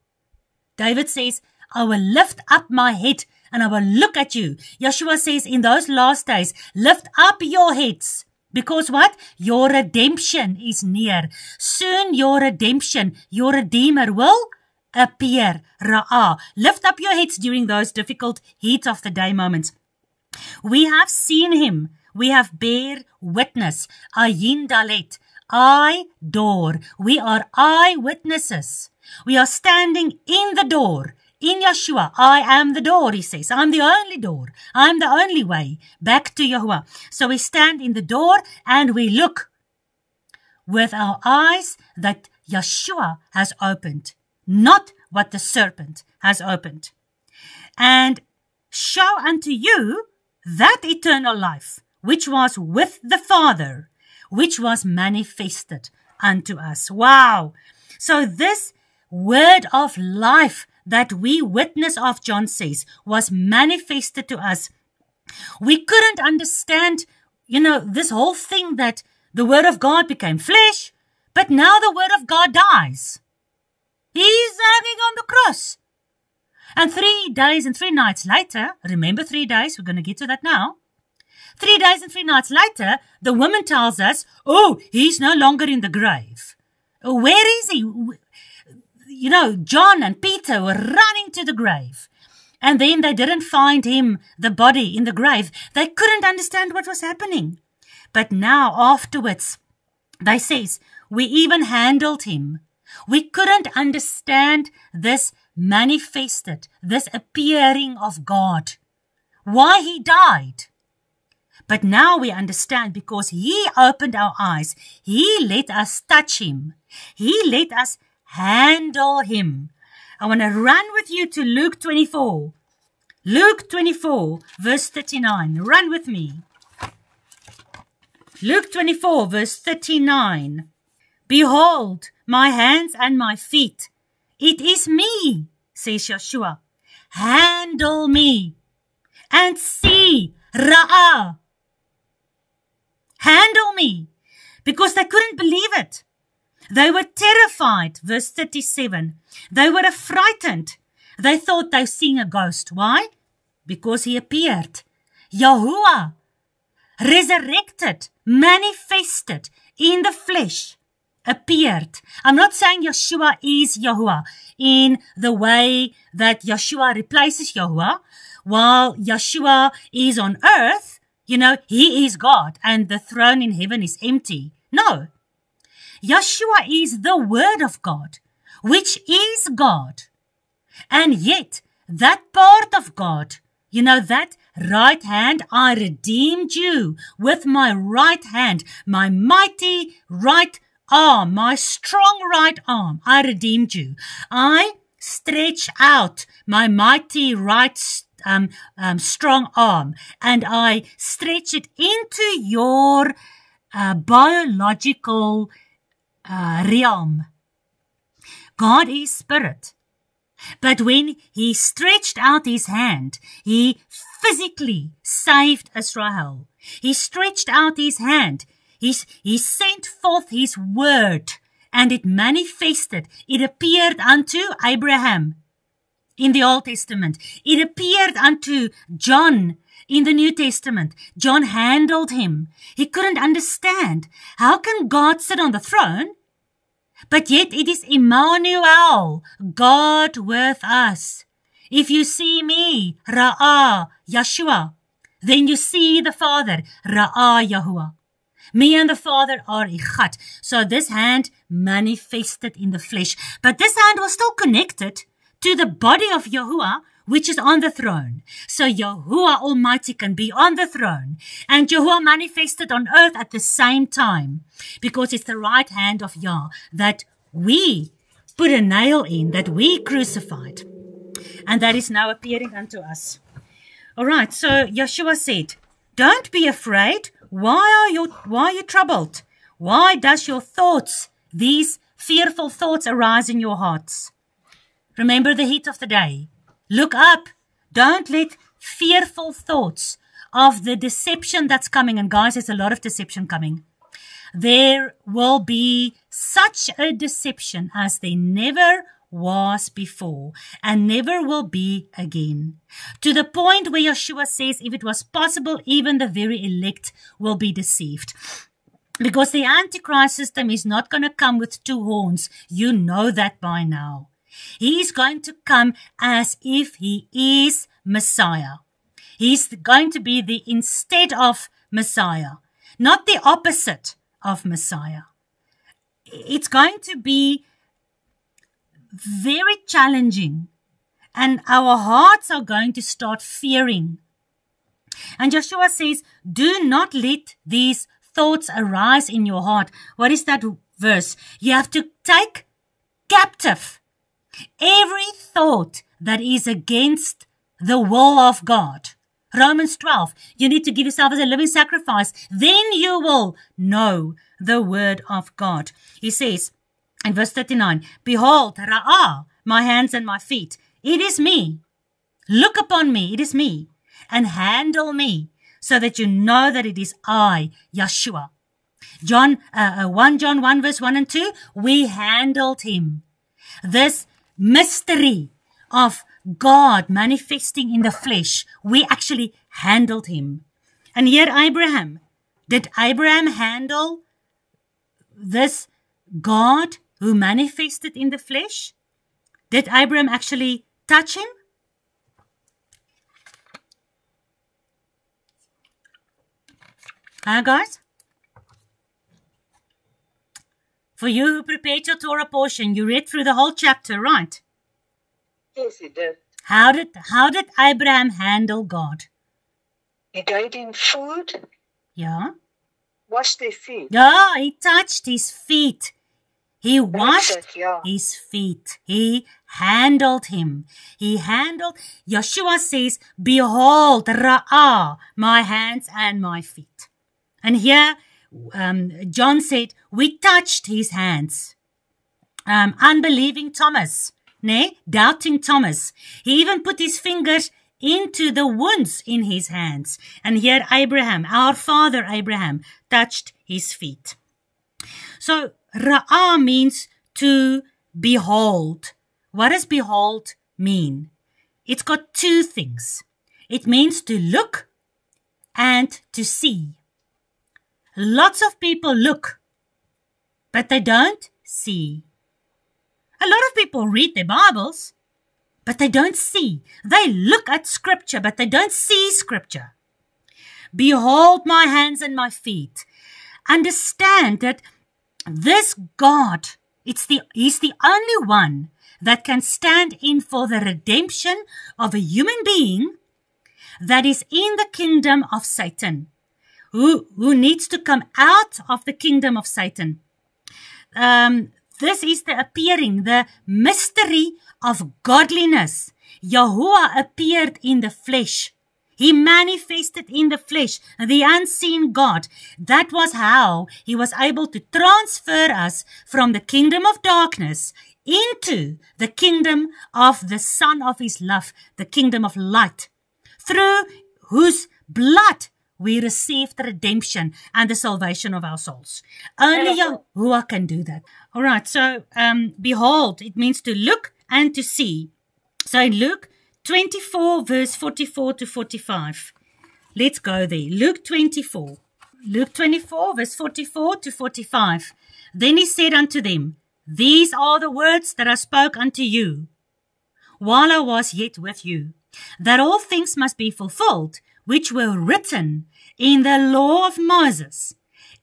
S2: David says, I will lift up my head and I will look at you. Yeshua says in those last days, lift up your heads. Because what? Your redemption is near. Soon your redemption, your Redeemer will appear. Ra'ah. Lift up your heads during those difficult heat of the day moments. We have seen him. We have bear witness. Ayin dalet. Eye door. We are eyewitnesses. We are standing in the door. In Yeshua, I am the door, he says. I'm the only door. I'm the only way back to Yahuwah. So we stand in the door and we look with our eyes that Yeshua has opened, not what the serpent has opened. And show unto you that eternal life, which was with the Father, which was manifested unto us. Wow. So this word of life that we witness of, John says, was manifested to us. We couldn't understand, this whole thing that the Word of God became flesh, but now the Word of God dies. He's hanging on the cross. And 3 days and 3 nights later, remember 3 days, we're going to get to that now. 3 days and 3 nights later, the woman tells us, oh, he's no longer in the grave. Where is he? You know, John and Peter were running to the grave. And then they didn't find him, the body, in the grave. They couldn't understand what was happening. But now, afterwards, they says, we even handled him. We couldn't understand this manifested, this appearing of God. Why he died. But now we understand because he opened our eyes. He let us touch him. He let us handle him. I want to run with you to Luke 24. Luke 24, verse 39. Run with me. Luke 24, verse 39. Behold, my hands and my feet. It is me, says Yeshua. Handle me and see, Ra'ah. Handle me, because they couldn't believe it. They were terrified, verse 37. They were frightened. They thought they were seeing a ghost. Why? Because he appeared. Yahuwah, resurrected, manifested in the flesh, appeared. I'm not saying Yeshua is Yahuwah in the way that Yeshua replaces Yahuwah. While Yeshua is on earth, you know, he is God and the throne in heaven is empty. No. Yeshua is the Word of God, which is God. And yet, that part of God, you know, that right hand, I redeemed you with my right hand, my mighty right arm, my strong right arm, I redeemed you. I stretch out my mighty right strong arm and I stretch it into your biological realm. God is spirit. But when he stretched out his hand, he physically saved Israel. He stretched out his hand. He sent forth his word and it manifested. It appeared unto Abraham in the Old Testament. It appeared unto John in the New Testament. John handled him. He couldn't understand. How can God sit on the throne? But yet it is Emmanuel, God with us. If you see me, Ra'ah, Yeshua, then you see the Father, Ra'ah, Yahuwah. Me and the Father are Echad. So this hand manifested in the flesh. But this hand was still connected to the body of Yahuwah, which is on the throne. So Yahuwah Almighty can be on the throne. And Yahuwah manifested on earth at the same time. Because it's the right hand of Yah that we put a nail in, that we crucified. And that is now appearing unto us. All right, so Yeshua said, don't be afraid. Why are you troubled? Why does your thoughts, these fearful thoughts arise in your hearts? Remember the heat of the day. Look up. Don't let fearful thoughts of the deception that's coming. And guys, there's a lot of deception coming. There will be such a deception as there never was before and never will be again. To the point where Yeshua says, if it was possible, even the very elect will be deceived. Because the Antichrist system is not going to come with two horns. You know that by now. He is going to come as if he is Messiah. He's going to be the instead of Messiah, not the opposite of Messiah. It's going to be very challenging and our hearts are going to start fearing. And Joshua says, do not let these thoughts arise in your heart. What is that verse? You have to take captive every thought that is against the will of God. Romans 12, you need to give yourself as a living sacrifice. Then you will know the word of God. He says in verse 39, behold, Ra'ah, my hands and my feet. It is me. Look upon me. It is me. And handle me so that you know that it is I, Yeshua. 1 John 1 verse 1 and 2, we handled him. This mystery of God manifesting in the flesh, we actually handled him. And here Abraham. Did Abraham handle this God who manifested in the flesh? Did Abraham actually touch him? Huh, guys? For you who prepared your Torah portion, you read through the whole chapter, right?
S6: Yes, he did.
S2: How did Abraham handle God?
S6: He gave him food,
S2: Yeah.
S6: washed their feet.
S2: Yeah, he touched his feet. He washed
S6: That's it, yeah.
S2: his feet. He handled him. Yeshua says, behold, Ra'ah, my hands and my feet. And here, John said, we touched his hands. Unbelieving Thomas, doubting Thomas. He even put his fingers into the wounds in his hands. And here Abraham, our father Abraham, touched his feet. So Ra'ah means to behold. What does behold mean? It's got two things. It means to look and to see. Lots of people look, but they don't see. A lot of people read their Bibles, but they don't see. They look at Scripture, but they don't see Scripture. Behold my hands and my feet. Understand that this God, He's the only one that can stand in for the redemption of a human being that is in the kingdom of Satan, who needs to come out of the kingdom of Satan. This is the appearing, the mystery of godliness. Yahuwah appeared in the flesh. He manifested in the flesh, the unseen God. That was how he was able to transfer us from the kingdom of darkness into the kingdom of the Son of his love, the kingdom of light, through whose blood we received redemption and the salvation of our souls. Only Yahuwah can do that. All right, so behold, it means to look and to see. So in Luke 24, verse 44 to 45. Let's go there. Luke 24. Luke 24, verse 44 to 45. Then he said unto them, these are the words that I spoke unto you while I was yet with you, that all things must be fulfilled, which were written in the law of Moses,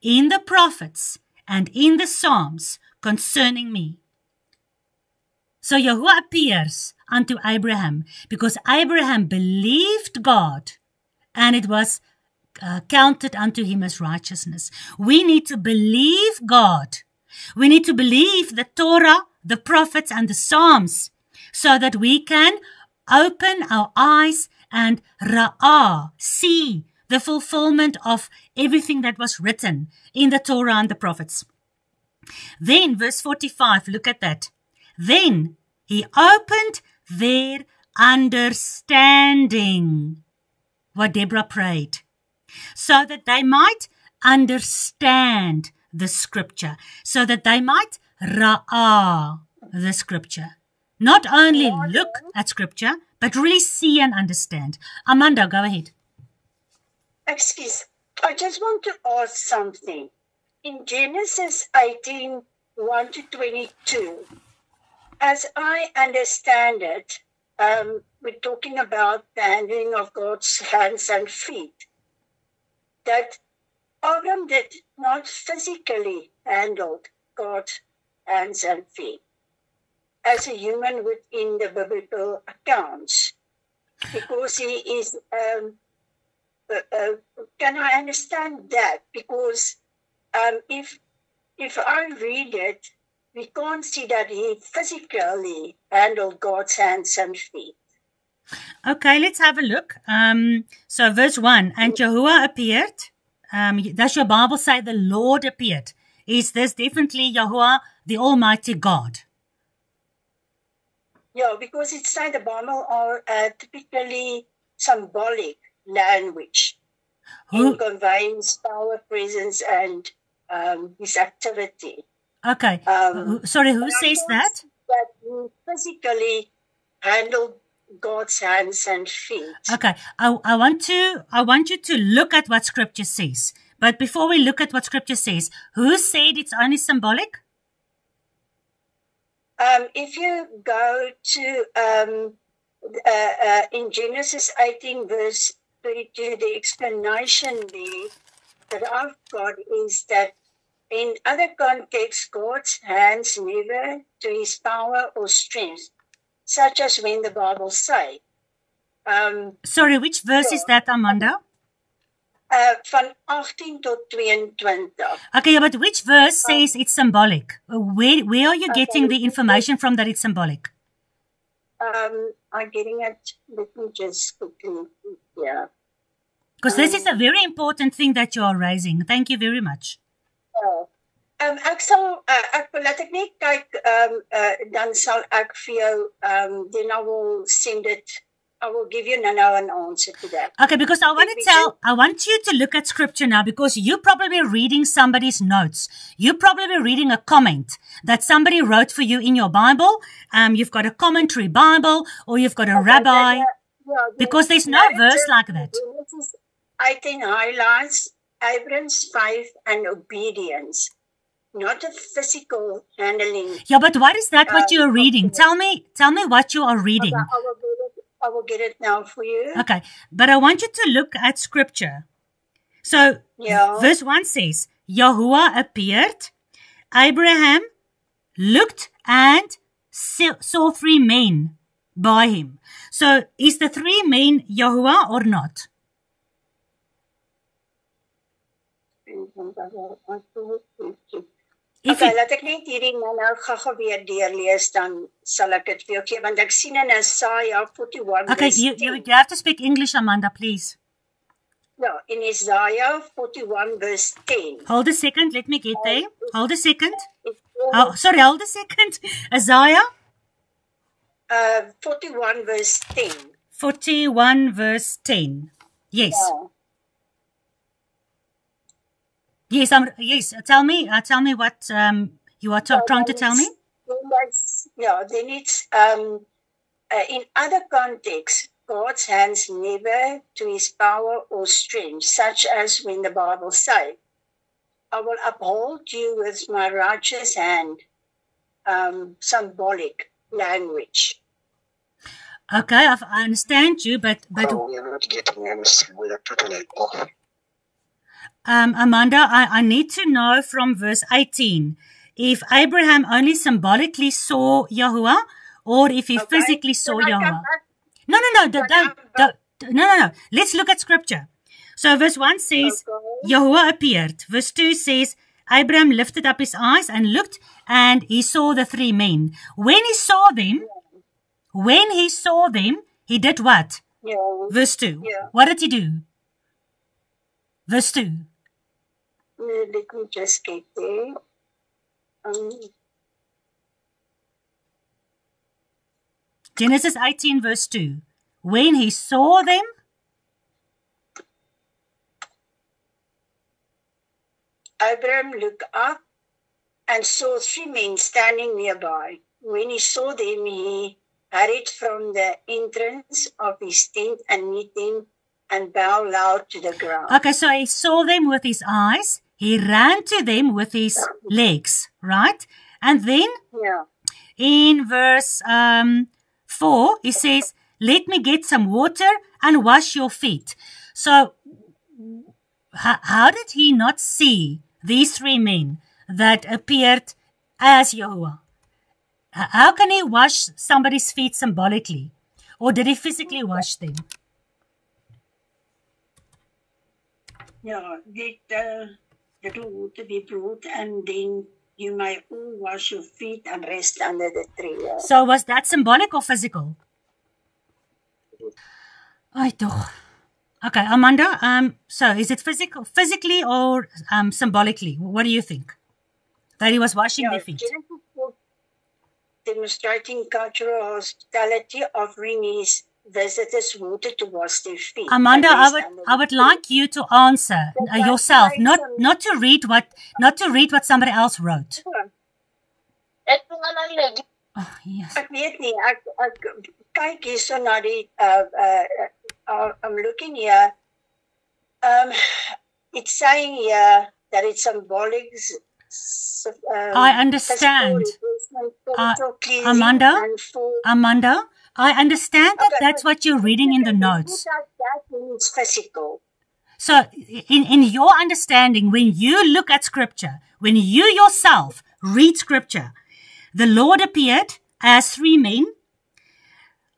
S2: in the prophets, and in the Psalms concerning me. So Yahuwah appears unto Abraham because Abraham believed God and it was counted unto him as righteousness. We need to believe God. We need to believe the Torah, the prophets, and the Psalms so that we can open our eyes and Ra'ah, see the fulfillment of everything that was written in the Torah and the prophets. Then, verse 45, look at that. Then he opened their understanding, what Deborah prayed, so that they might understand the Scripture, so that they might Ra'ah the Scripture. Not only look at Scripture, but really see and understand. Amanda, go ahead.
S7: Excuse, I just want to ask something. In Genesis 18, 1 to 22, as I understand it, we're talking about the handling of God's hands and feet, that Abram did not physically handle God's hands and feet as a human within the biblical accounts, because he is, can I understand that? Because if I read it, we can't see that he physically handled God's hands and feet.
S2: Okay, let's have a look. So verse 1, and Yahuwah appeared. Does your Bible say the Lord appeared? Is this definitely Yahuwah, the Almighty God?
S7: Yeah, because it's like the Bible are typically symbolic language in conveying his power, presence, and his activity.
S2: Okay. Sorry, who says that?
S7: That he physically handled God's hands and feet.
S2: Okay, I want you to look at what Scripture says. But before we look at what Scripture says, who said it's only symbolic?
S7: If you go to in Genesis 18 verse 32, the explanation there that I've got is that in other contexts, God's hands never to his power or strength, such as when the Bible say.
S2: Sorry, which verse is that, Amanda?
S7: Van 18 tot 22.
S2: Okay, but which verse says it's symbolic? Where are you getting the information from that it's symbolic?
S7: I'm getting it. Let me just quickly, yeah.
S2: Because this is a very important thing that you are raising. Thank you very much.
S7: Ek laat ek net kyk, dan sal ek vir jou, then I will send it. I will give you now an answer to that.
S2: Okay, because I want you to look at Scripture now, because you're probably reading somebody's notes. You're probably reading a comment that somebody wrote for you in your Bible. You've got a commentary Bible, or you've got a rabbi, because there's no verse like that.
S7: Genesis 18 highlights Abraham's faith and obedience, not a physical handling.
S2: Yeah, but what is that what you're reading? Tell me what you are reading.
S7: I will get it now for you.
S2: Okay, but I want you to look at Scripture. So, verse 1 says, Yahuwah appeared, Abraham looked and saw 3 men by him. So, is the 3 men Yahuwah or not?
S7: Laat ek net hierdie nou gou weer deurlees, dan sal ek dit vir jou gee, want ek sien in Isaiah 41
S2: Okay, you have to speak English, Amanda, please.
S7: Yeah, in Isaiah 41 verse 10.
S2: Hold a second, let me get there. Hold a second. Hold a second. Isaiah?
S7: 41 verse 10.
S2: 41 verse 10. Yes.
S7: Yeah.
S2: Yes. Tell me what you are trying to tell me.
S7: Then it's in other contexts, God's hands never to his power or strength, such as when the Bible says, I will uphold you with my righteous hand, symbolic language.
S2: Okay, I understand you, but
S4: we're not getting anything. We are totally off.
S2: Amanda, I need to know from verse 18 if Abraham only symbolically saw Yahuwah, or if he physically saw Yahuwah. No. Let's look at Scripture. So verse 1 says, Yahuwah appeared. Verse 2 says, Abraham lifted up his eyes and looked, and he saw the 3 men. When he saw them, he did what?
S7: Yeah.
S2: Verse 2.
S7: Yeah.
S2: What did he do? Verse 2.
S7: Let me just get there.
S2: Genesis 18 verse 2. When he saw them,
S7: Abraham looked up and saw 3 men standing nearby. When he saw them, he hurried from the entrance of his tent and met them and bowed loud to the ground.
S2: Okay, so he saw them with his eyes. He ran to them with his legs, right? And then in verse 4, he says, let me get some water and wash your feet. So how did he not see these 3 men that appeared as Yahuwah? How can he wash somebody's feet symbolically? Or did he physically wash them?
S7: Yeah, that will to be brought, and then you may all wash your feet and rest under the tree. Yeah.
S2: So was that symbolic or physical? Okay, Amanda, so is it physically or symbolically? What do you think? That he was washing their feet?
S7: Demonstrating cultural hospitality, offering his visitors water to wash their feet.
S2: Amanda, I would like you to answer yourself, not to read what somebody else wrote.
S7: Oh, yes. Ek weet nie, ek kyk hierso na die, I'm looking here. It's saying here that it's symbolic.
S2: I understand. Amanda, I understand that that's what you're reading in the notes.
S7: That means physical.
S2: So, in your understanding, when you look at Scripture, when you yourself read Scripture, the Lord appeared as three men.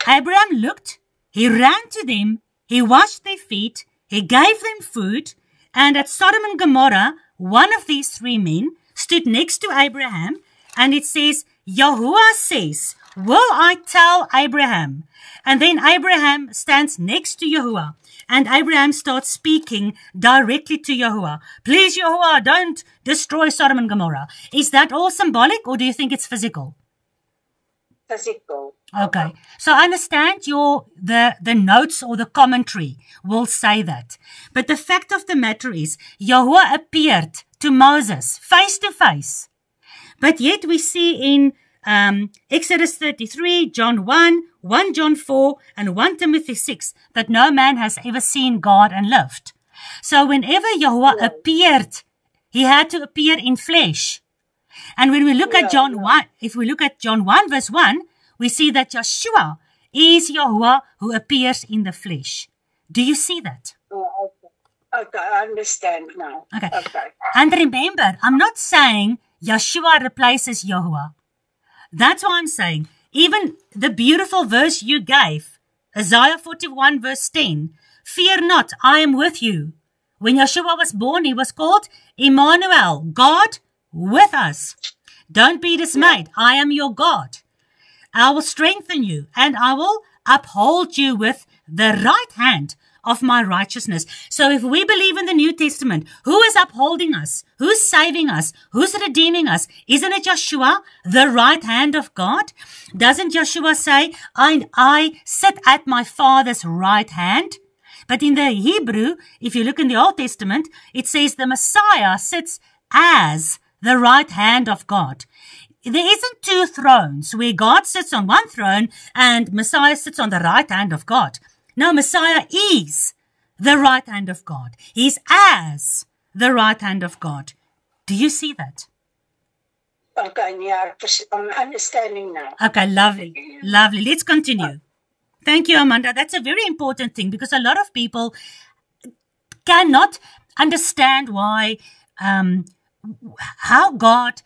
S2: Abraham looked, he ran to them, he washed their feet, he gave them food, and at Sodom and Gomorrah, one of these three men stood next to Abraham, and it says, Yahuwah says, will I tell Abraham? And then Abraham stands next to Yahuwah, and Abraham starts speaking directly to Yahuwah. Please, Yahuwah, don't destroy Sodom and Gomorrah. Is that all symbolic, or do you think it's physical?
S7: Physical.
S2: Okay. So I understand the notes or the commentary will say that. But the fact of the matter is, Yahuwah appeared to Moses face to face. But yet we see in Exodus 33, John 1, 1 John 4, and 1 Timothy 6 that no man has ever seen God and lived. So whenever Yahuwah appeared, he had to appear in flesh. And when we look at John 1, if we look at John 1 verse 1, we see that Yeshua is Yahuwah who appears in the flesh. Do you see that?
S7: Oh, okay, I understand now.
S2: Okay. And remember, I'm not saying Yeshua replaces Yahuwah. That's what I'm saying. Even the beautiful verse you gave, Isaiah 41 verse 10, fear not, I am with you. When Yeshua was born, he was called Emmanuel, God with us. Don't be dismayed. I am your God. I will strengthen you and I will uphold you with the right hand of my righteousness. So if we believe in the New Testament, who is upholding us? Who's saving us? Who's redeeming us? Isn't it Yeshua, the right hand of God? Doesn't Yeshua say, I sit at my Father's right hand? But in the Hebrew, if you look in the Old Testament, it says the Messiah sits as the right hand of God. There isn't two thrones where God sits on one throne and Messiah sits on the right hand of God. No, Messiah is the right hand of God. He's as the right hand of God. Do you see that?
S7: Okay, yeah, I'm understanding now.
S2: Okay, lovely. Lovely. Let's continue. Thank you, Amanda. That's a very important thing because a lot of people cannot understand why, how God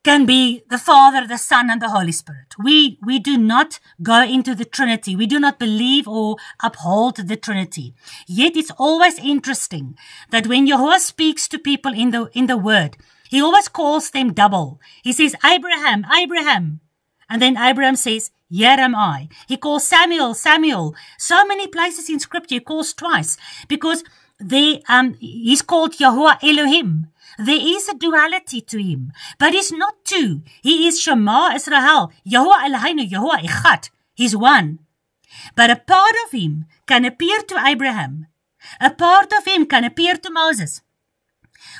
S2: can be the Father, the Son, and the Holy Spirit. We do not go into the Trinity. We do not believe or uphold the Trinity. Yet it's always interesting that when Yahuwah speaks to people in the Word, he always calls them double. He says, Abraham, Abraham. And then Abraham says, here am I. He calls Samuel, Samuel. So many places in Scripture he calls twice because he's called Yahuwah Elohim. There is a duality to him, but he's not two. He is Shema Israel, Yahuwah Eloheinu, Yahuwah Echad. He's one. But a part of him can appear to Abraham. A part of him can appear to Moses.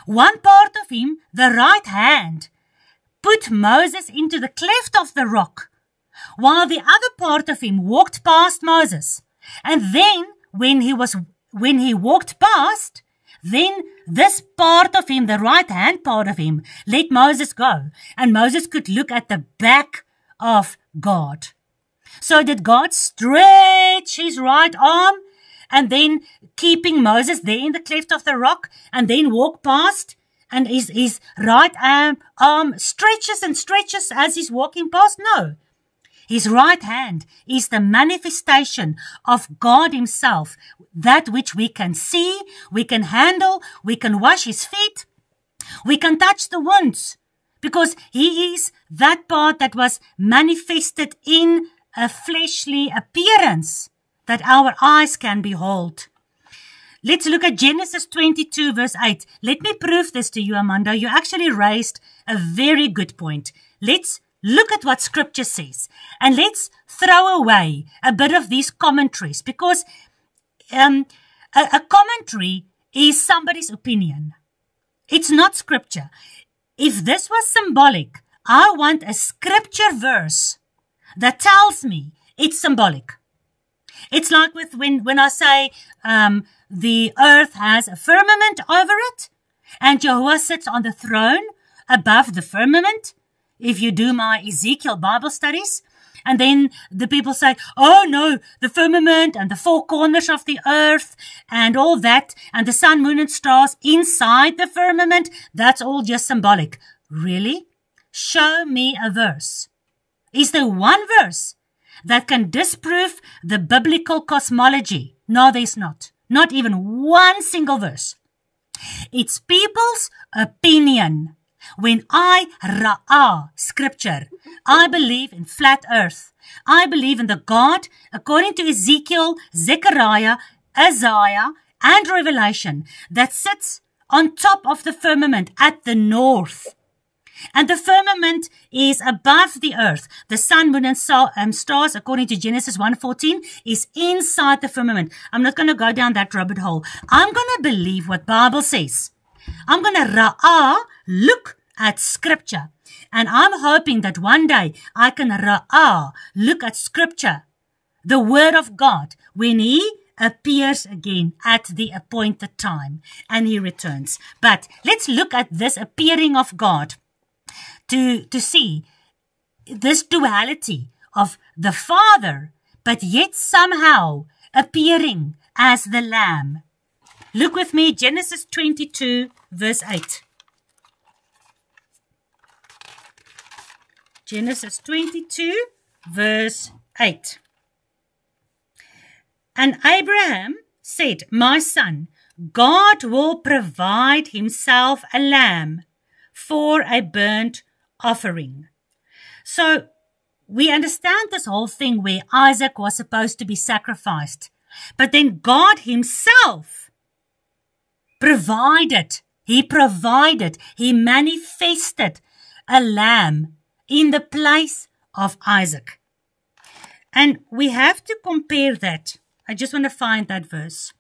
S2: One part of him, the right hand, put Moses into the cleft of the rock, while the other part of him walked past Moses. And then, when he walked past, then this part of him, the right hand part of him, let Moses go. And Moses could look at the back of God. So did God stretch his right arm and then keeping Moses there in the cleft of the rock and then walk past and his right arm stretches and stretches as he's walking past? No. His right hand is the manifestation of God himself, that which we can see, we can handle, we can wash his feet, we can touch the wounds, because he is that part that was manifested in a fleshly appearance that our eyes can behold. Let's look at Genesis 22 verse 8. Let me prove this to you, Amanda. You actually raised a very good point. Let's look at what Scripture says. And let's throw away a bit of these commentaries because a commentary is somebody's opinion. It's not Scripture. If this was symbolic, I want a Scripture verse that tells me It's symbolic. It's like when I say the earth has a firmament over it, and Jehovah sits on the throne above the firmament. If you do my Ezekiel Bible studies, and then the people say, oh no, the firmament and the four corners of the earth and all that, and the sun, moon, and stars inside the firmament, that's all just symbolic. Really? Show me a verse. Is there one verse that can disprove the biblical cosmology? No, there's not. Not even one single verse. It's people's opinion. When I ra'ah scripture, I believe in flat earth. I believe in the God, according to Ezekiel, Zechariah, Isaiah, and Revelation, that sits on top of the firmament at the north. And the firmament is above the earth. The sun, moon, and stars, according to Genesis 1:14, is inside the firmament. I'm not going to go down that rabbit hole. I'm going to believe what Bible says. I'm going to look at scripture. And I'm hoping that one day I can look at scripture, the word of God, when he appears again at the appointed time and he returns. But let's look at this appearing of God to see this duality of the Father, but yet somehow appearing as the Lamb. Look with me, Genesis 22, verse 8. Genesis 22, verse 8. And Abraham said, my son, God will provide himself a lamb for a burnt offering. So we understand this whole thing where Isaac was supposed to be sacrificed. But then God himself provided. He manifested a lamb in the place of Isaac. And we have to compare that. I just want to find that verse.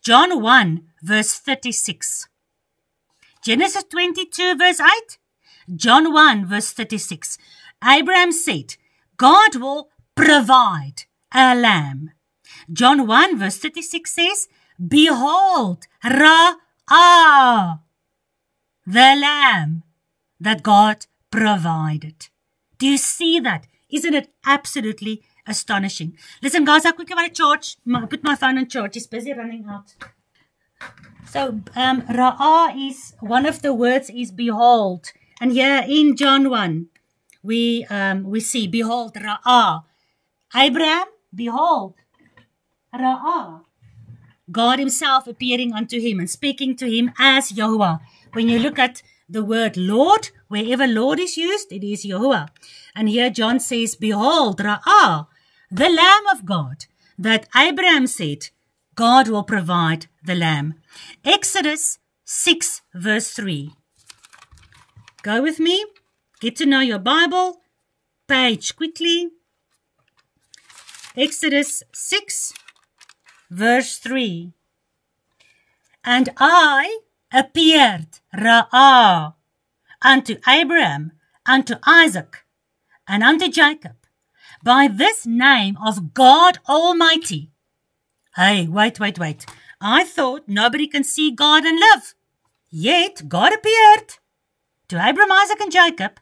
S2: John 1, verse 36. Genesis 22, verse 8. John 1, verse 36. Abraham said, God will provide a lamb. John 1, verse 36 says, behold, Ra'ah, the lamb that God provided. Do you see that? Isn't it absolutely astonishing? Listen, guys, I quickly want to charge. Put my phone on charge. It's busy running out. So, Ra'ah is, one of the words is behold. And here in John 1, we see, behold, Ra'ah. Abraham, behold, Ra'ah. God himself appearing unto him and speaking to him as Yahuwah. When you look at the word Lord, wherever Lord is used, it is Yahuwah. And here John says, behold, Ra'ah, the Lamb of God, that Abraham said, God will provide the lamb. Exodus 6, verse 3. Go with me. Get to know your Bible. Page quickly. Exodus 6, verse 3. And I appeared, Ra'ah, unto Abraham, unto Isaac, and unto Jacob, by this name of God Almighty. Hey, wait. I thought nobody can see God and live. Yet God appeared to Abraham, Isaac, and Jacob,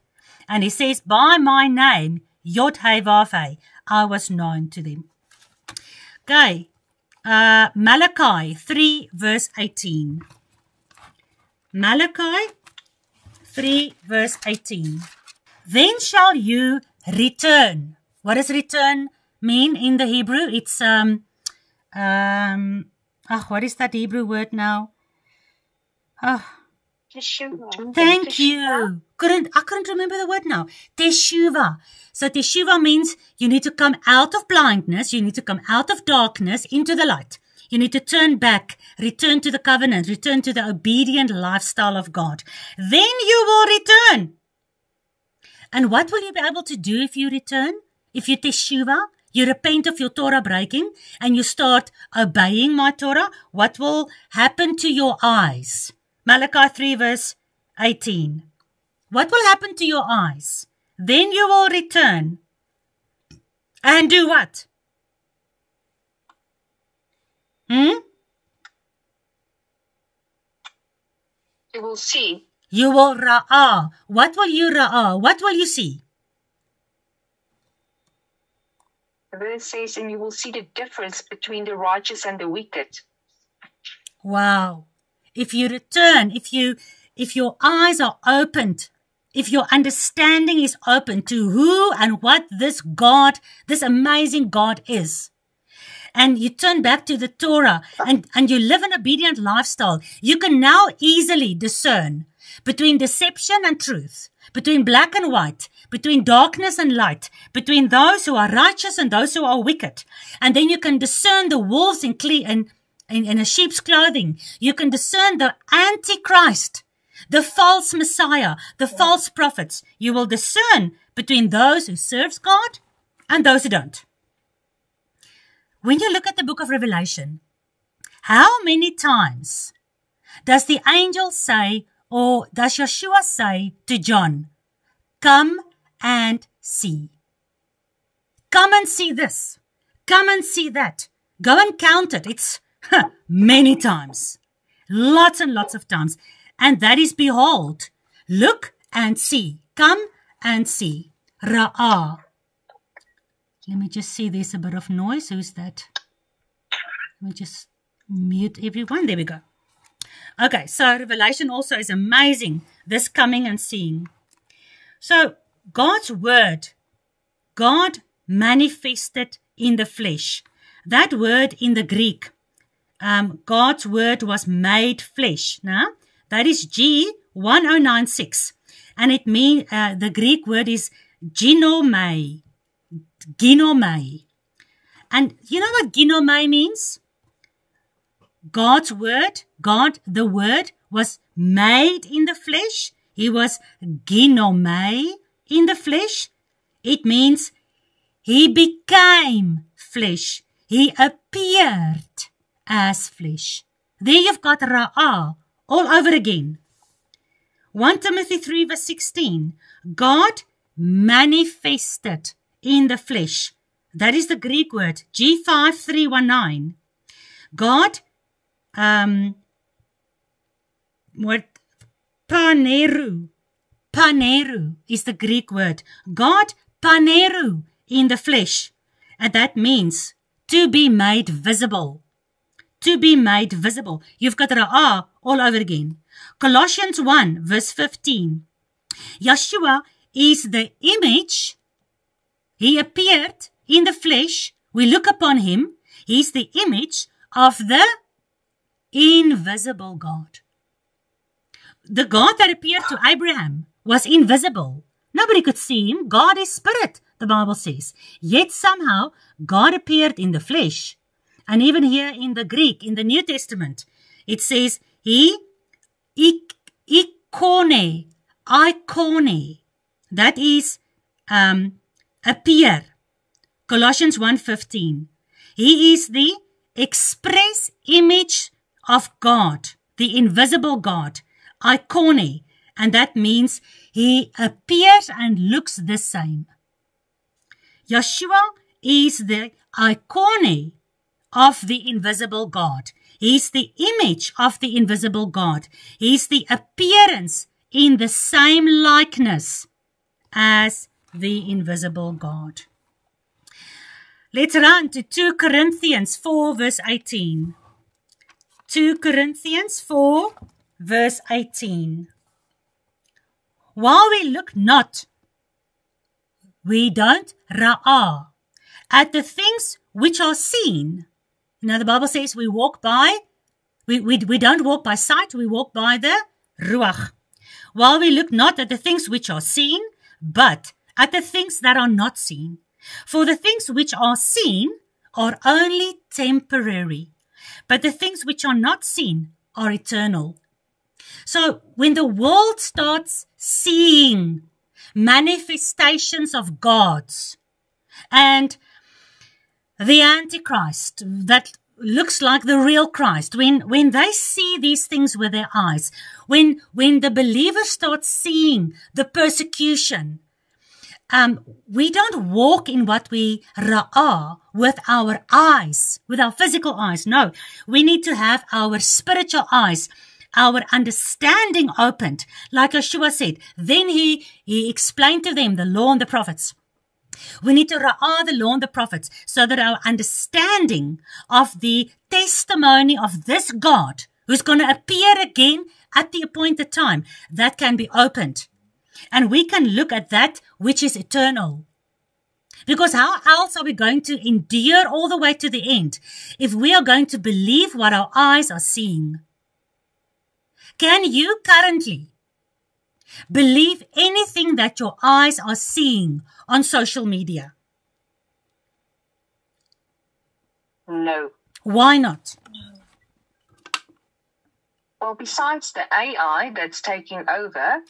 S2: and he says, by my name, Yod-Heh-Vav-Heh, I was known to them. Okay, Malachi 3, verse 18. Malachi 3, verse 18. Then shall you return. What does return mean in the Hebrew? It's, what is that Hebrew word now?
S7: Teshuvah.
S2: Thank you. I couldn't remember the word now. Teshuvah. So teshuvah means you need to come out of blindness. You need to come out of darkness into the light. You need to turn back, return to the covenant, return to the obedient lifestyle of God. Then you will return. And what will you be able to do if you return? If you teshuvah, you repent of your Torah breaking, and you start obeying my Torah, what will happen to your eyes? Malachi 3, verse 18. What will happen to your eyes? Then you will return. And do what? Hmm?
S1: You will see.
S2: You will ra'ah. What will you ra'ah? What will you see?
S1: The verse says, and you will see the difference between the righteous and the wicked.
S2: Wow. If you return, if your eyes are opened, if your understanding is open to who and what this God, this amazing God is, and you turn back to the Torah and you live an obedient lifestyle, you can now easily discern between deception and truth, between black and white, between darkness and light, between those who are righteous and those who are wicked. And then you can discern the wolves in a sheep's clothing. You can discern the Antichrist, the false Messiah, the false prophets. You will discern between those who serves God and those who don't. When you look at the book of Revelation, how many times does the angel say, or does Yeshua say to John, come and see. Come and see this. Come and see that. Go and count it. It's many times. Lots and lots of times. And that is behold. Look and see. Come and see. Ra'ah. Let me just see. There's a bit of noise. Who's that? Let me just mute everyone. There we go. Okay, so Revelation also is amazing. This coming and seeing. So God's word, God manifested in the flesh. That word in the Greek, God's word was made flesh. Now, that is G1096. And it means, the Greek word is ginomai. Ginomai. And you know what ginomai means? God's word, God, the word, was made in the flesh. He was ginomai in the flesh. It means he became flesh. He appeared as flesh. There you've got ra'ah all over again. 1 Timothy 3 verse 16. God manifested in the flesh. That is the Greek word, G5319. God, paneru. Paneru is the Greek word. God paneru in the flesh. And that means to be made visible. To be made visible. You've got ra'ah all over again. Colossians 1 verse 15. Yeshua is the image. He appeared in the flesh. We look upon him. He's the image of the invisible God. The God that appeared to Abraham was invisible. Nobody could see him. God is spirit, the Bible says. Yet somehow God appeared in the flesh. And even here in the Greek, in the New Testament, it says he ikone. That is appear. Colossians 1:15. He is the express image of God, the invisible God, ikone, and that means he appears and looks the same. Yeshua is the ikone of the invisible God. He's the image of the invisible God. He's the appearance in the same likeness as the invisible God. Let's run to 2 Corinthians 4 verse 18. 2 Corinthians 4 verse 18. While we look not, we don't ra'ah at the things which are seen. Now the Bible says we walk by, we don't walk by sight, we walk by the ruach. While we look not at the things which are seen, but at the things that are not seen. For the things which are seen are only temporary, but the things which are not seen are eternal. So when the world starts seeing manifestations of gods and the Antichrist that looks like the real Christ, when they see these things with their eyes, when the believers start seeing the persecution, we don't walk in what we ra'ah with our eyes, with our physical eyes. No, we need to have our spiritual eyes, our understanding opened. Like Yeshua said, then he explained to them the law and the prophets. We need to ra'ah the law and the prophets so that our understanding of the testimony of this God who's going to appear again at the appointed time, that can be opened. And we can look at that which is eternal. Because how else are we going to endure all the way to the end if we are going to believe what our eyes are seeing? Can you currently believe anything that your eyes are seeing on social media?
S6: No.
S2: Why not?
S1: Well, besides the AI that's taking over,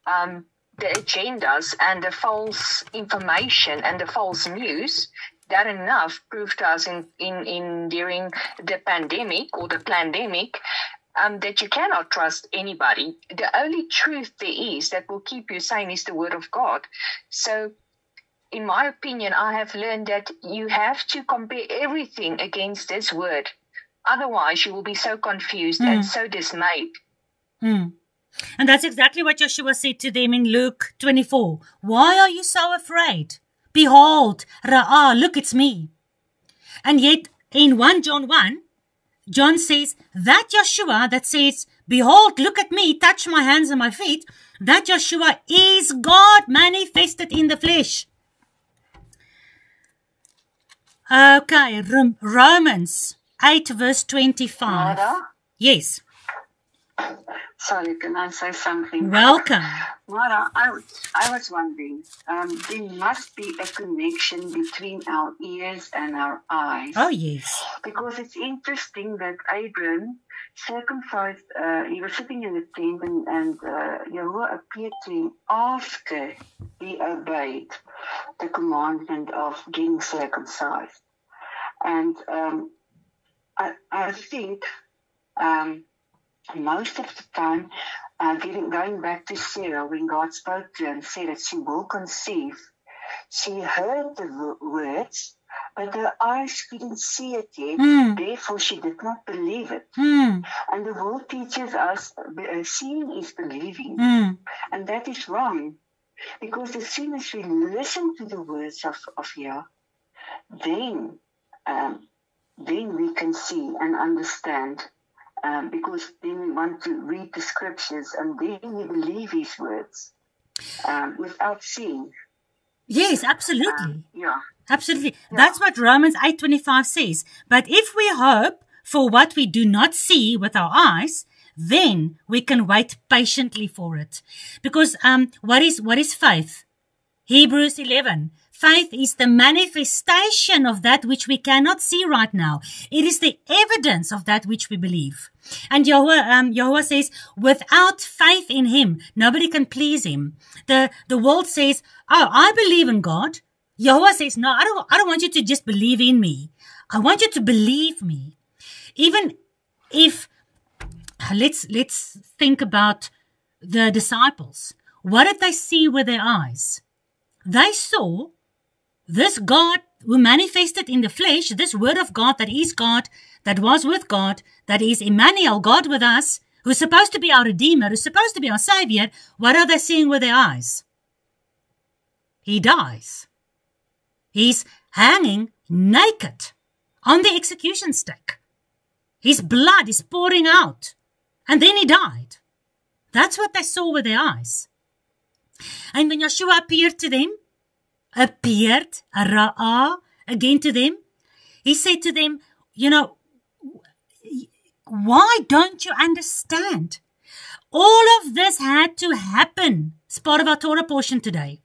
S1: the agendas and the false information and the false news, that enough proved to us in during the pandemic or the plandemic, that you cannot trust anybody. The only truth there is that will keep you sane is the word of God. So, in my opinion, I have learned that you have to compare everything against this word. Otherwise, you will be so confused and so dismayed.
S2: And that's exactly what Yeshua said to them in Luke 24. Why are you so afraid? Behold, Ra'ah, look, it's me. And yet, in 1 John 1, John says, that Yeshua that says, behold, look at me, touch my hands and my feet, that Yeshua is God manifested in the flesh. Okay, Romans 8 verse 25.
S8: Mara?
S2: Yes.
S8: Sorry, can I say something?
S2: Welcome.
S8: Mara, I was wondering, there must be a connection between our ears and our eyes.
S2: Oh, yes.
S8: Because it's interesting that Abram circumcised, he was sitting in the tent and Yahuwah appeared to him after he obeyed the commandment of getting circumcised. And I think most of the time, going back to Sarah, when God spoke to her and said that she will conceive, she heard the words, but her eyes couldn't see it yet. Therefore, she did not believe it. And the world teaches us seeing is believing. And that is wrong. Because as soon as we listen to the words of Yah, then we can see and understand. Because then we want to read the scriptures and then we believe his words without seeing.
S2: Yes, absolutely.
S8: Yeah.
S2: Absolutely. Yeah. That's what Romans 8:25 says. But if we hope for what we do not see with our eyes, then we can wait patiently for it. Because what is faith? Hebrews 11. Faith is the manifestation of that which we cannot see right now. It is the evidence of that which we believe. And Yahuwah says, without faith in him, nobody can please him. The world says, oh, I believe in God. Yahuwah says, no, I don't want you to just believe in me. I want you to believe me. Even if, let's think about the disciples. What did they see with their eyes? They saw this God who manifested in the flesh, this word of God that is God, that was with God, that is Emmanuel, God with us, who's supposed to be our Redeemer, who's supposed to be our Savior. What are they seeing with their eyes? He dies. He's hanging naked on the execution stake. His blood is pouring out. And then he died. That's what they saw with their eyes. And when Yeshua appeared to them, Ra'ah, again to them, he said to them, why don't you understand? All of this had to happen. It's part of our Torah portion today.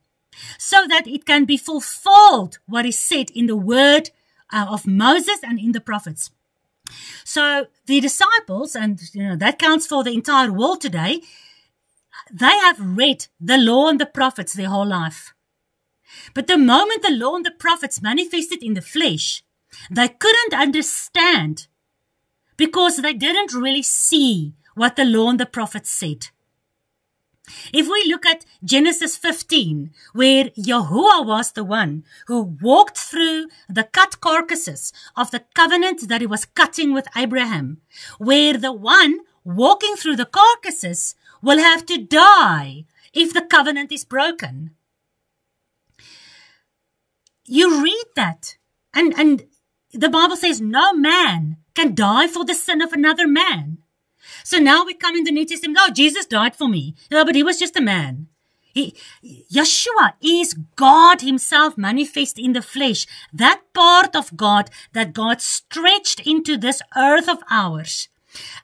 S2: So that it can be fulfilled what is said in the word of Moses and in the prophets. So the disciples, and that counts for the entire world today, they have read the law and the prophets their whole life. But the moment the law and the prophets manifested in the flesh, they couldn't understand because they didn't really see what the law and the prophets said. If we look at Genesis 15, where Yahuwah was the one who walked through the cut carcasses of the covenant that he was cutting with Abraham, where the one walking through the carcasses will have to die if the covenant is broken. You read that, and the Bible says no man can die for the sin of another man. So now we come in the New Testament, oh, Jesus died for me. No, but he was just a man. Yeshua is God himself manifest in the flesh. That part of God that God stretched into this earth of ours.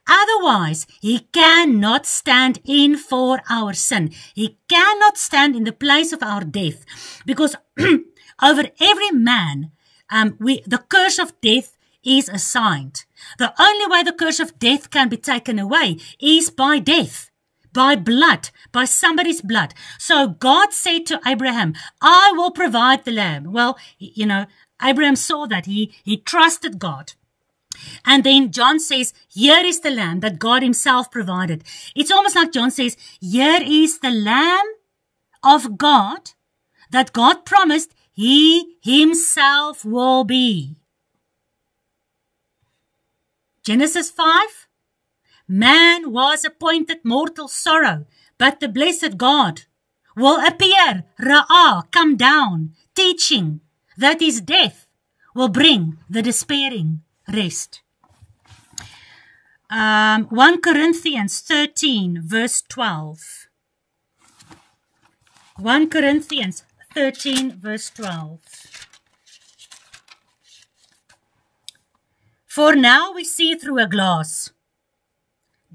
S2: Otherwise, he cannot stand in for our sin. He cannot stand in the place of our death. Because over every man, the curse of death is assigned. The only way the curse of death can be taken away is by death, by blood, by somebody's blood. So God said to Abraham, I will provide the lamb. Well, you know, Abraham saw that. He trusted God. And then John says, here is the lamb that God himself provided. It's almost like John says, here is the lamb of God that God promised he himself will be. Genesis 5, man was appointed mortal sorrow, but the blessed God will appear, Ra'ah, come down, teaching that his death will bring the despairing rest. 1 Corinthians 13, verse 12. 1 Corinthians 13, verse 12. For now we see through a glass,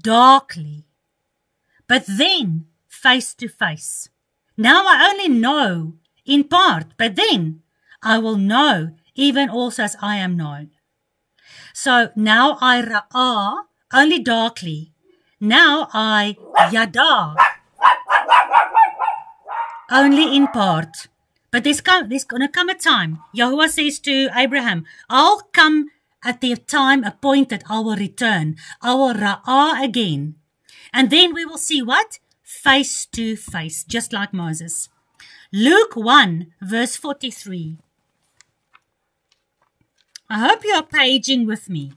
S2: darkly, but then face to face. Now I only know in part, but then I will know even also as I am known. So now I ra'ah, only darkly. Now I yada, only in part. But there's going to come a time, Yahuwah says to Abraham, I'll come at the time appointed, I will return. I will ra'ah again. And then we will see what? Face to face, just like Moses. Luke 1, verse 43. I hope you are paging with me.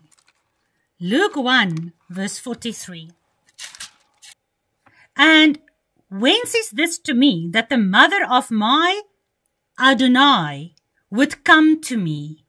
S2: Luke 1, verse 43. And whence is this to me, that the mother of my Adonai would come to me?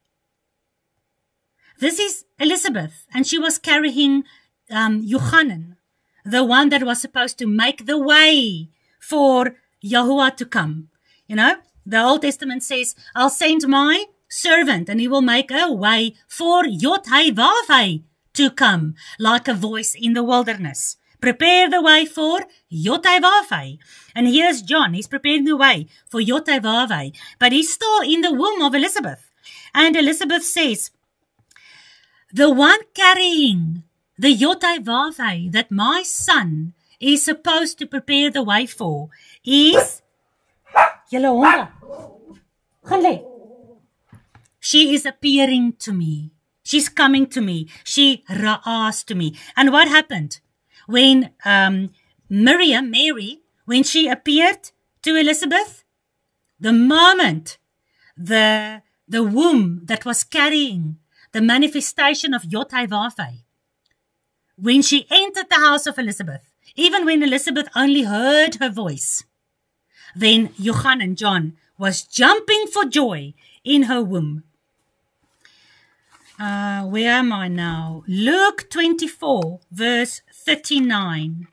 S2: This is Elizabeth, and she was carrying Yochanan, the one that was supposed to make the way for Yahuwah to come. You know, the Old Testament says, I'll send my servant, and he will make a way for Yod-Heh-Vav-Heh to come, like a voice in the wilderness. Prepare the way for Yod-Heh-Vav-Heh. And here's John, he's preparing the way for Yod-Heh-Vav-Heh, but he's still in the womb of Elizabeth. And Elizabeth says, the one carrying the Yod-Heh-Vav-Heh that my son is supposed to prepare the way for is she is appearing to me. She's coming to me. She ra'ahs to me. And what happened? When Mary, when she appeared to Elizabeth, the moment the womb that was carrying the manifestation of Yod-Heh-Vav-Heh, when she entered the house of Elizabeth, even when Elizabeth only heard her voice, then Yochanan, John, was jumping for joy in her womb. Where am I now? Luke 24, verse 39.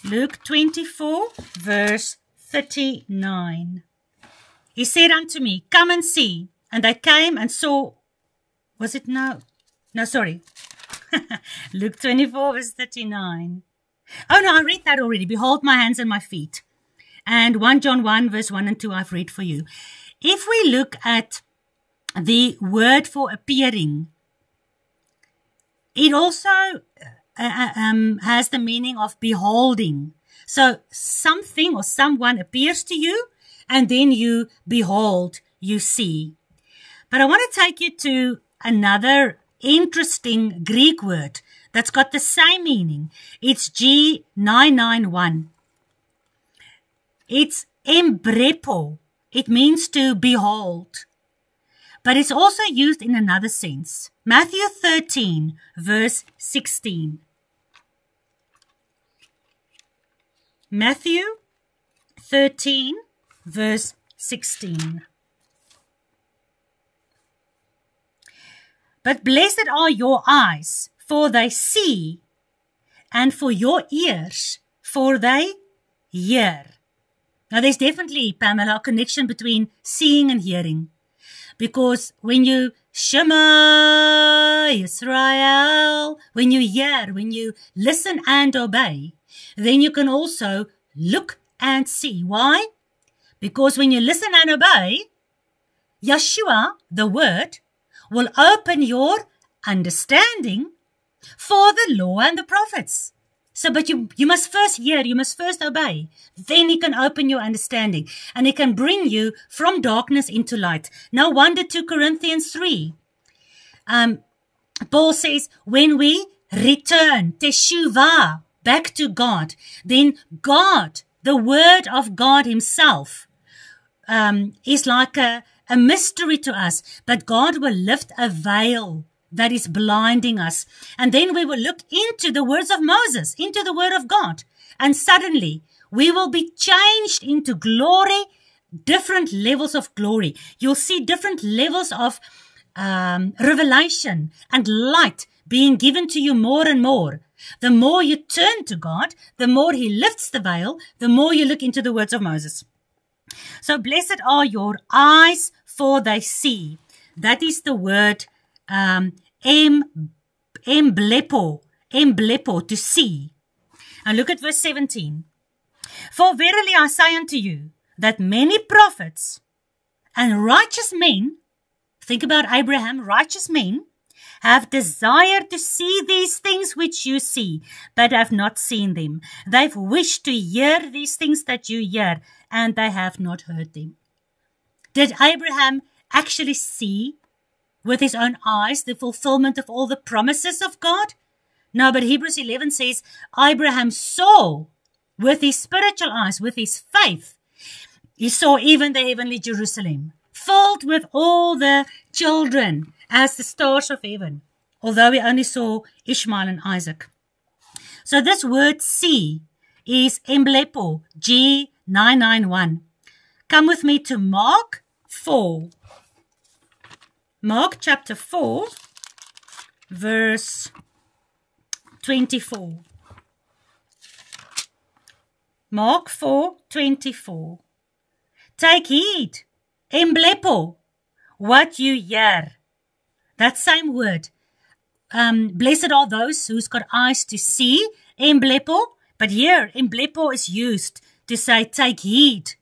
S2: Luke 24, verse 39. He said unto me, come and see. And I came and saw, was it now? No, sorry. Luke 24, verse 39. Oh, no, I read that already. Behold my hands and my feet. And 1 John 1, verse 1 and 2, I've read for you. If we look at the word for appearing, it also has the meaning of beholding. So something or someone appears to you, and then you behold, you see. But I want to take you to another interesting Greek word that's got the same meaning. It's G991. It's emblepo. It means to behold. But it's also used in another sense. Matthew 13, verse 16. Matthew 13, verse 16. But blessed are your eyes, for they see, and for your ears, for they hear. Now, there's definitely, Pamela, a connection between seeing and hearing. Because when you Shema Yisrael, when you hear, when you listen and obey, then you can also look and see. Why? Because when you listen and obey, Yeshua, the word, will open your understanding for the law and the prophets. So, but you must first hear, you must first obey. Then he can open your understanding and he can bring you from darkness into light. No wonder 2 Corinthians 3. Paul says, when we return, teshuvah, back to God, then God, the word of God himself, is like a mystery to us. But God will lift a veil that is blinding us. And then we will look into the words of Moses, into the word of God. And suddenly we will be changed into glory, different levels of glory. You'll see different levels of revelation and light being given to you more and more. The more you turn to God, the more he lifts the veil, the more you look into the words of Moses. So blessed are your eyes, for they see. That is the word emblepo, to see. And look at verse 17. For verily I say unto you, that many prophets and righteous men, think about Abraham, righteous men, have desired to see these things which you see, but have not seen them. They've wished to hear these things that you hear, and they have not heard them. Did Abraham actually see with his own eyes the fulfillment of all the promises of God? No, but Hebrews 11 says Abraham saw with his spiritual eyes, with his faith. He saw even the heavenly Jerusalem, filled with all the children as the stars of heaven, although he only saw Ishmael and Isaac. So this word see is emblepo, G991. Come with me to Mark 4. Mark chapter 4, verse 24. Mark 4:24. Take heed, emblepo, what you hear. That same word. Blessed are those who's got eyes to see, emblepo. But here, emblepo is used to say, take heed.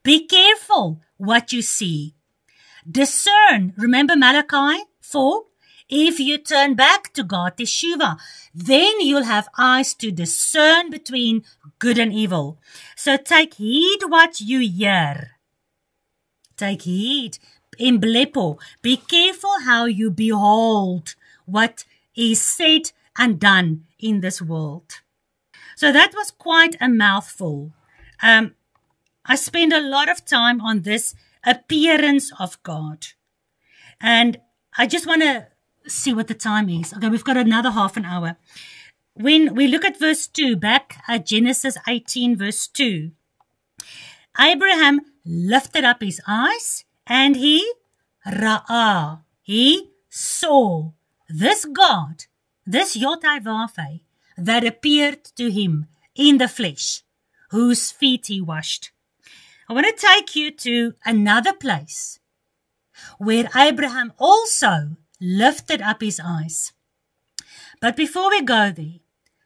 S2: Be careful what you see. Discern. Remember Malachi 4? If you turn back to God, teshuvah, then you'll have eyes to discern between good and evil. So take heed what you hear. Take heed, emblepo. Be careful how you behold what is said and done in this world. So that was quite a mouthful. I spend a lot of time on this appearance of God. And I just want to see what the time is. Okay, we've got another half an hour. When we look at verse 2, back at Genesis 18, verse 2, Abraham lifted up his eyes and he ra'ah. He saw this God, this Yod-Heh-Vav-Heh, that appeared to him in the flesh, whose feet he washed. I want to take you to another place where Abraham also lifted up his eyes. But before we go there,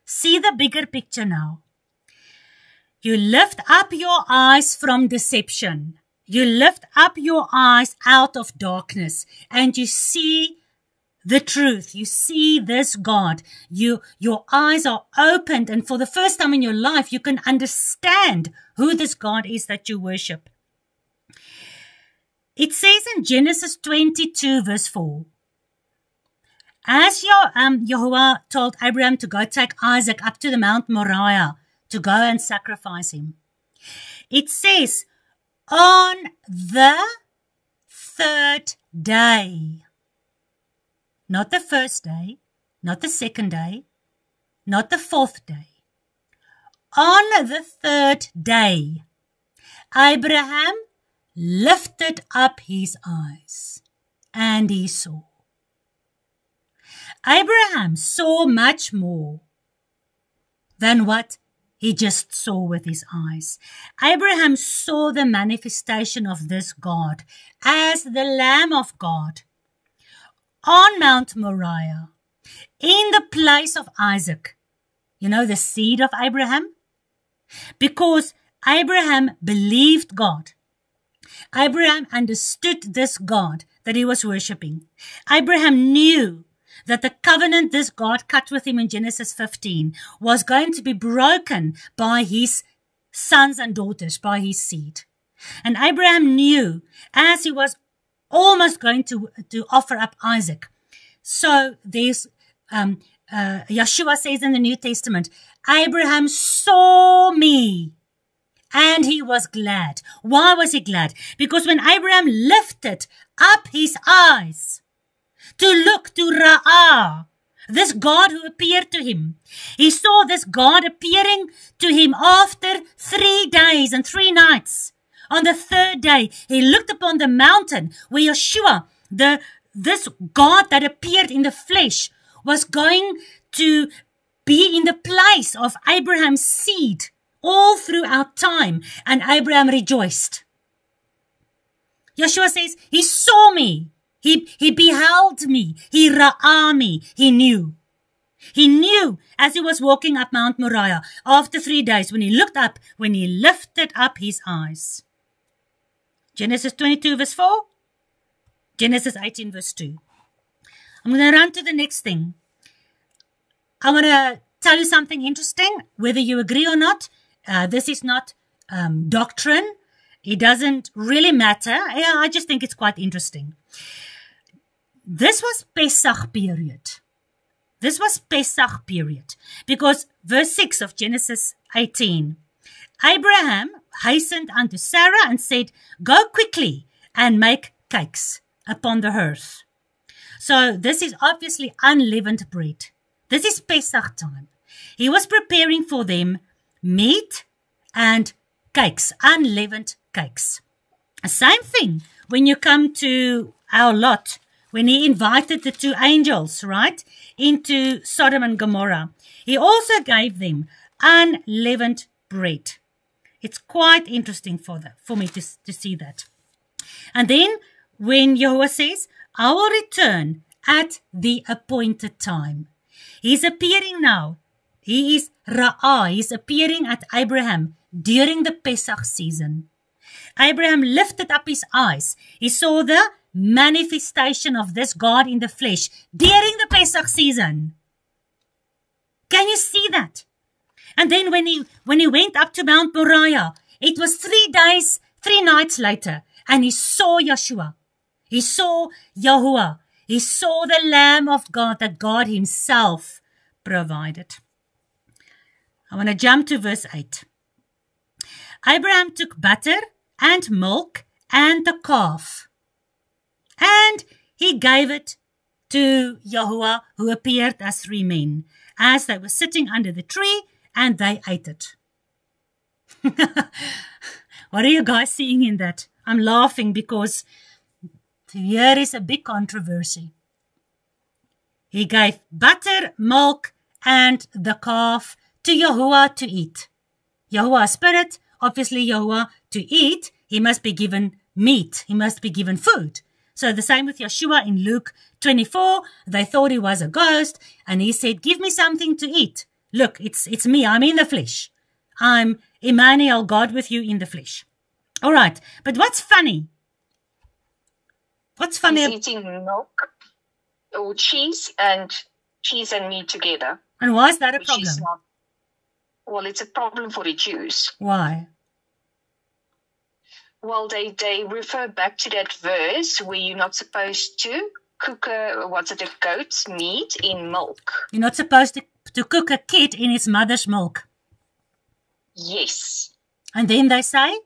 S2: see the bigger picture now. You lift up your eyes from deception. You lift up your eyes out of darkness and you see the truth. You see this God. Your eyes are opened, and for the first time in your life, you can understand who this God is that you worship. It says in Genesis 22, verse 4, As Yahuwah told Abraham to go take Isaac up to the Mount Moriah to go and sacrifice him, it says, on the third day. Not the first day, not the second day, not the fourth day. On the third day, Abraham lifted up his eyes and he saw. Abraham saw much more than what he just saw with his eyes. Abraham saw the manifestation of this God as the Lamb of God on Mount Moriah, in the place of Isaac. You know, the seed of Abraham? Because Abraham believed God. Abraham understood this God that he was worshipping. Abraham knew that the covenant this God cut with him in Genesis 15 was going to be broken by his sons and daughters, by his seed. And Abraham knew as he was almost going to offer up Isaac. So there's, Yeshua says in the New Testament, Abraham saw me and he was glad. Why was he glad? Because when Abraham lifted up his eyes to look to Ra'ah, this God who appeared to him, he saw this God appearing to him after 3 days and 3 nights. On the third day, he looked upon the mountain where Yeshua, this God that appeared in the flesh, was going to be in the place of Abraham's seed all throughout time. And Abraham rejoiced. Yeshua says, he saw me. He beheld me. He ra'ah me. He knew. He knew as he was walking up Mount Moriah after 3 days when he looked up, when he lifted up his eyes. Genesis 22 verse 4. Genesis 18 verse 2. I'm going to run to the next thing. I want to tell you something interesting, whether you agree or not. This is not doctrine. It doesn't really matter. I just think it's quite interesting. This was Pesach period. This was Pesach period. Because verse 6 of Genesis 18, Abraham hastened unto Sarah and said, go quickly and make cakes upon the hearth. So this is obviously unleavened bread. This is Pesach time. He was preparing for them meat and cakes, unleavened cakes. The same thing when you come to our Lot, when he invited the 2 angels, right, into Sodom and Gomorrah. He also gave them unleavened bread. It's quite interesting for me to see that. And then when Yahuwah says, I will return at the appointed time. He's appearing now. He is Ra'ah. He's appearing at Abraham during the Pesach season. Abraham lifted up his eyes. He saw the manifestation of this God in the flesh during the Pesach season. Can you see that? And then when he went up to Mount Moriah, it was 3 days, 3 nights later, and he saw Yeshua. He saw Yahuwah. He saw the Lamb of God that God himself provided. I want to jump to verse 8. Abraham took butter and milk and the calf, and he gave it to Yahuwah, who appeared as 3 men, as they were sitting under the tree, and they ate it. What are you guys seeing in that? I'm laughing because here is a big controversy. He gave butter, milk, and the calf to Yahuwah to eat. Yahuwah spirit, obviously Yahuwah to eat, he must be given meat. He must be given food. So the same with Yeshua in Luke 24. They thought he was a ghost, and he said, give me something to eat. Look, it's me. I'm in the flesh. I'm Emmanuel, God with you in the flesh. All right. But what's funny? What's funny?
S1: He's eating milk or cheese and meat together.
S2: And why is that a problem?
S1: Well, it's a problem for the Jews.
S2: Why?
S1: Well, they refer back to that verse where you're not supposed to
S6: cook a goat's meat in milk.
S2: You're not supposed to cook a kid in its mother's milk.
S6: Yes.
S2: And then they say?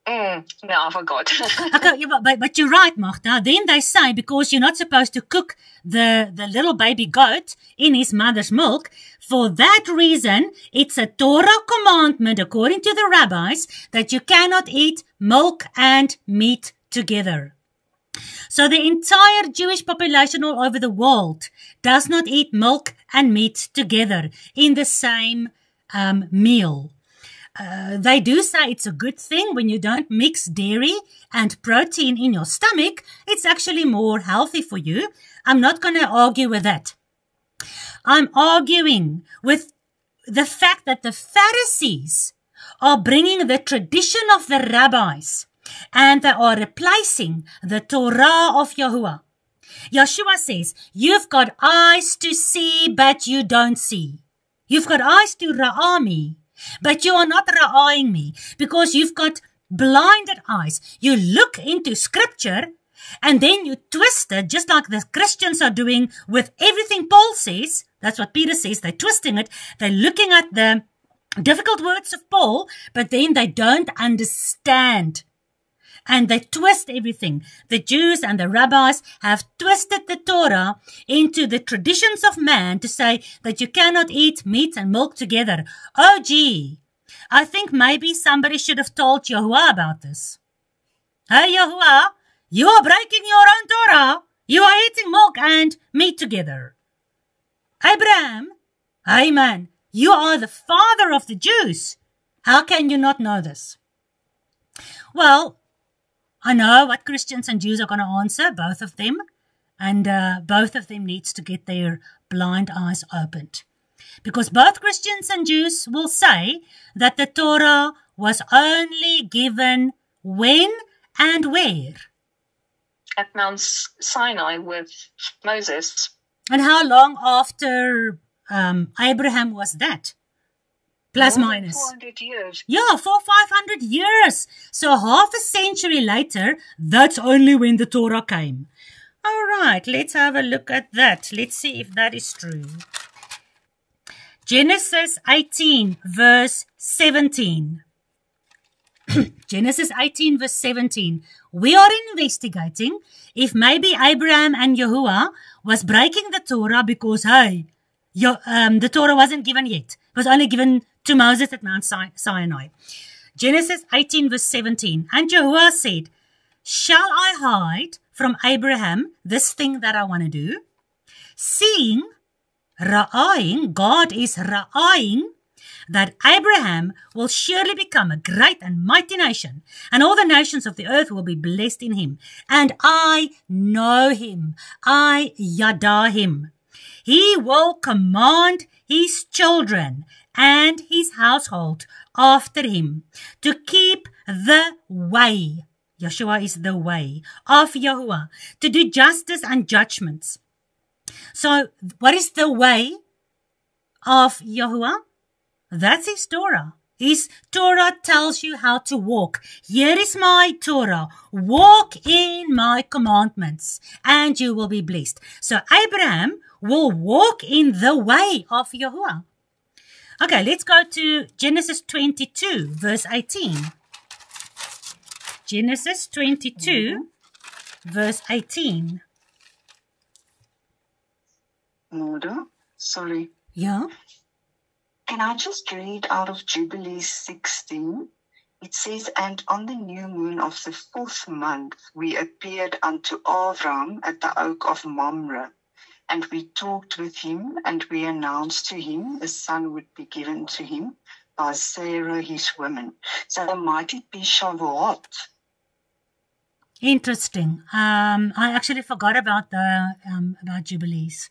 S6: No, I forgot.
S2: Okay, yeah, but you're right, Magda. Then they say, because you're not supposed to cook the little baby goat in his mother's milk, for that reason, it's a Torah commandment, according to the rabbis, that you cannot eat milk and meat together. So the entire Jewish population all over the world does not eat milk and meat together in the same meal. They do say it's a good thing when you don't mix dairy and protein in your stomach. It's actually more healthy for you. I'm not going to argue with that. I'm arguing with the fact that the Pharisees are bringing the tradition of the rabbis and they are replacing the Torah of Yahuwah. Yeshua says, you've got eyes to see, but you don't see. You've got eyes to ra'ah me, but you are not ra'ahing me because you've got blinded eyes. You look into scripture and then you twist it just like the Christians are doing with everything Paul says. That's what Peter says. They're twisting it. They're looking at the difficult words of Paul, but then they don't understand. And they twist everything. The Jews and the rabbis have twisted the Torah into the traditions of man to say that you cannot eat meat and milk together. Oh, gee, I think maybe somebody should have told Yahuwah about this. Hey, Yahuwah, you are breaking your own Torah. You are eating milk and meat together. Abraham, hey man, you are the father of the Jews. How can you not know this? Well, I know what Christians and Jews are going to answer, both of them, and both of them needs to get their blind eyes opened. Because both Christians and Jews will say that the Torah was only given when and where?
S6: At Mount Sinai with Moses.
S2: And how long after Abraham was that? Plus minus.
S8: 400 years.
S2: Yeah, 500 years. So half a century later, that's only when the Torah came. All right, let's have a look at that. Let's see if that is true. Genesis 18, verse 17. Genesis 18, verse 17. We are investigating if maybe Abraham and Yahuwah was breaking the Torah because, hey, the Torah wasn't given yet. It was only given to Moses at Mount Sinai. Genesis 18 verse 17. And Yahuwah said, shall I hide from Abraham this thing that I want to do? Seeing, ra'aying, God is ra'aying, that Abraham will surely become a great and mighty nation, and all the nations of the earth will be blessed in him. And I know him, I yada him. He will command his children and his household after him to keep the way, Yeshua is the way, of Yahuwah, to do justice and judgments. So, what is the way of Yahuwah? That's his Torah. His Torah tells you how to walk. Here is my Torah. Walk in my commandments, and you will be blessed. So, Abraham will walk in the way of Yahuwah. Okay, let's go to Genesis 22, verse 18. Genesis 22, verse 18.
S8: Mother, sorry.
S2: Yeah?
S8: Can I just read out of Jubilees 16? It says, and on the new moon of the 4th month, we appeared unto Avram at the oak of Mamre. And we talked with him, and we announced to him a son would be given to him by Sarah, his woman. So might it be Shavuot?
S2: Interesting. I actually forgot about about Jubilees.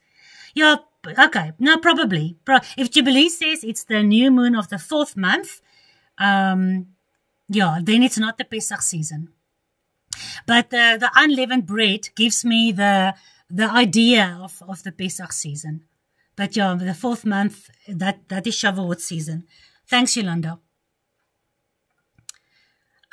S2: Yeah, okay. No, probably. If Jubilee says it's the new moon of the 4th month, yeah, then it's not the Pesach season. But the unleavened bread gives me the idea of the Pesach season. But yeah, the 4th month, that is Shavuot season. Thanks, Yolanda.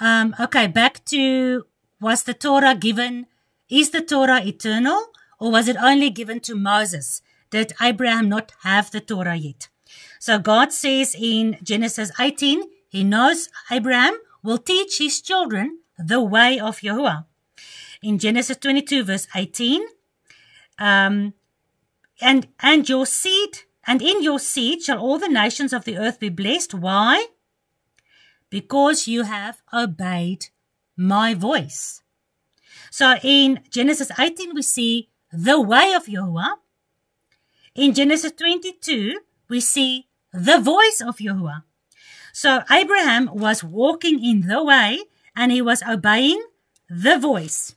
S2: Okay, back to, was the Torah given is the Torah eternal, or was it only given to Moses? Did Abraham not have the Torah yet? So God says in Genesis 18, he knows Abraham will teach his children the way of Yahuwah. In Genesis 22 verse 18, and your seed, and in your seed shall all the nations of the earth be blessed. Why? Because you have obeyed my voice. So in Genesis 18 we see the way of Yahuwah. In Genesis 22 we see the voice of Yahuwah. So Abraham was walking in the way and he was obeying the voice.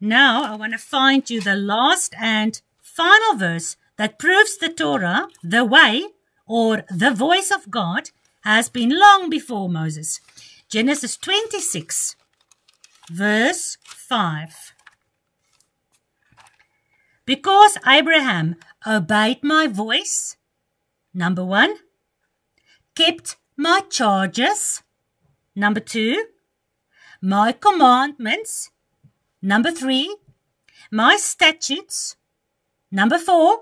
S2: Now I want to find you the last and final verse that proves the Torah, the way, or the voice of God, has been long before Moses. Genesis 26, verse 5. Because Abraham obeyed my voice, number 1, kept my charges, number 2, my commandments, number 3, my statutes, number 4,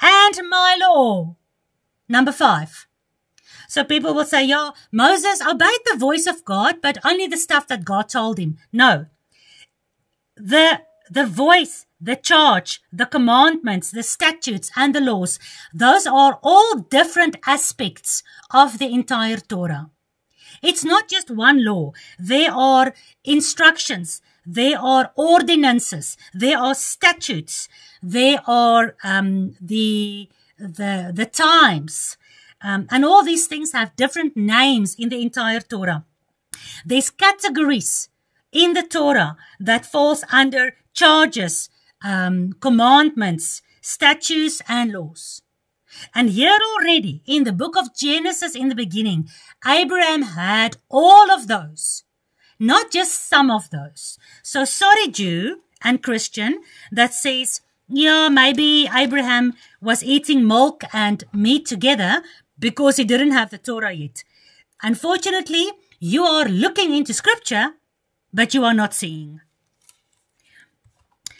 S2: and my law, number 5. So people will say, yeah, Moses obeyed the voice of God, but only the stuff that God told him. No. The voice, the charge, the commandments, the statutes, and the laws, those are all different aspects of the entire Torah. It's not just one law. There are instructions. There are ordinances. There are statutes. There are the times. And all these things have different names in the entire Torah. There's categories in the Torah that falls under charges, commandments, statutes, and laws. And here already in the book of Genesis in the beginning, Abraham had all of those, not just some of those. So sorry, Jew and Christian, that says, yeah, maybe Abraham was eating milk and meat together because he didn't have the Torah yet. Unfortunately, you are looking into scripture, but you are not seeing.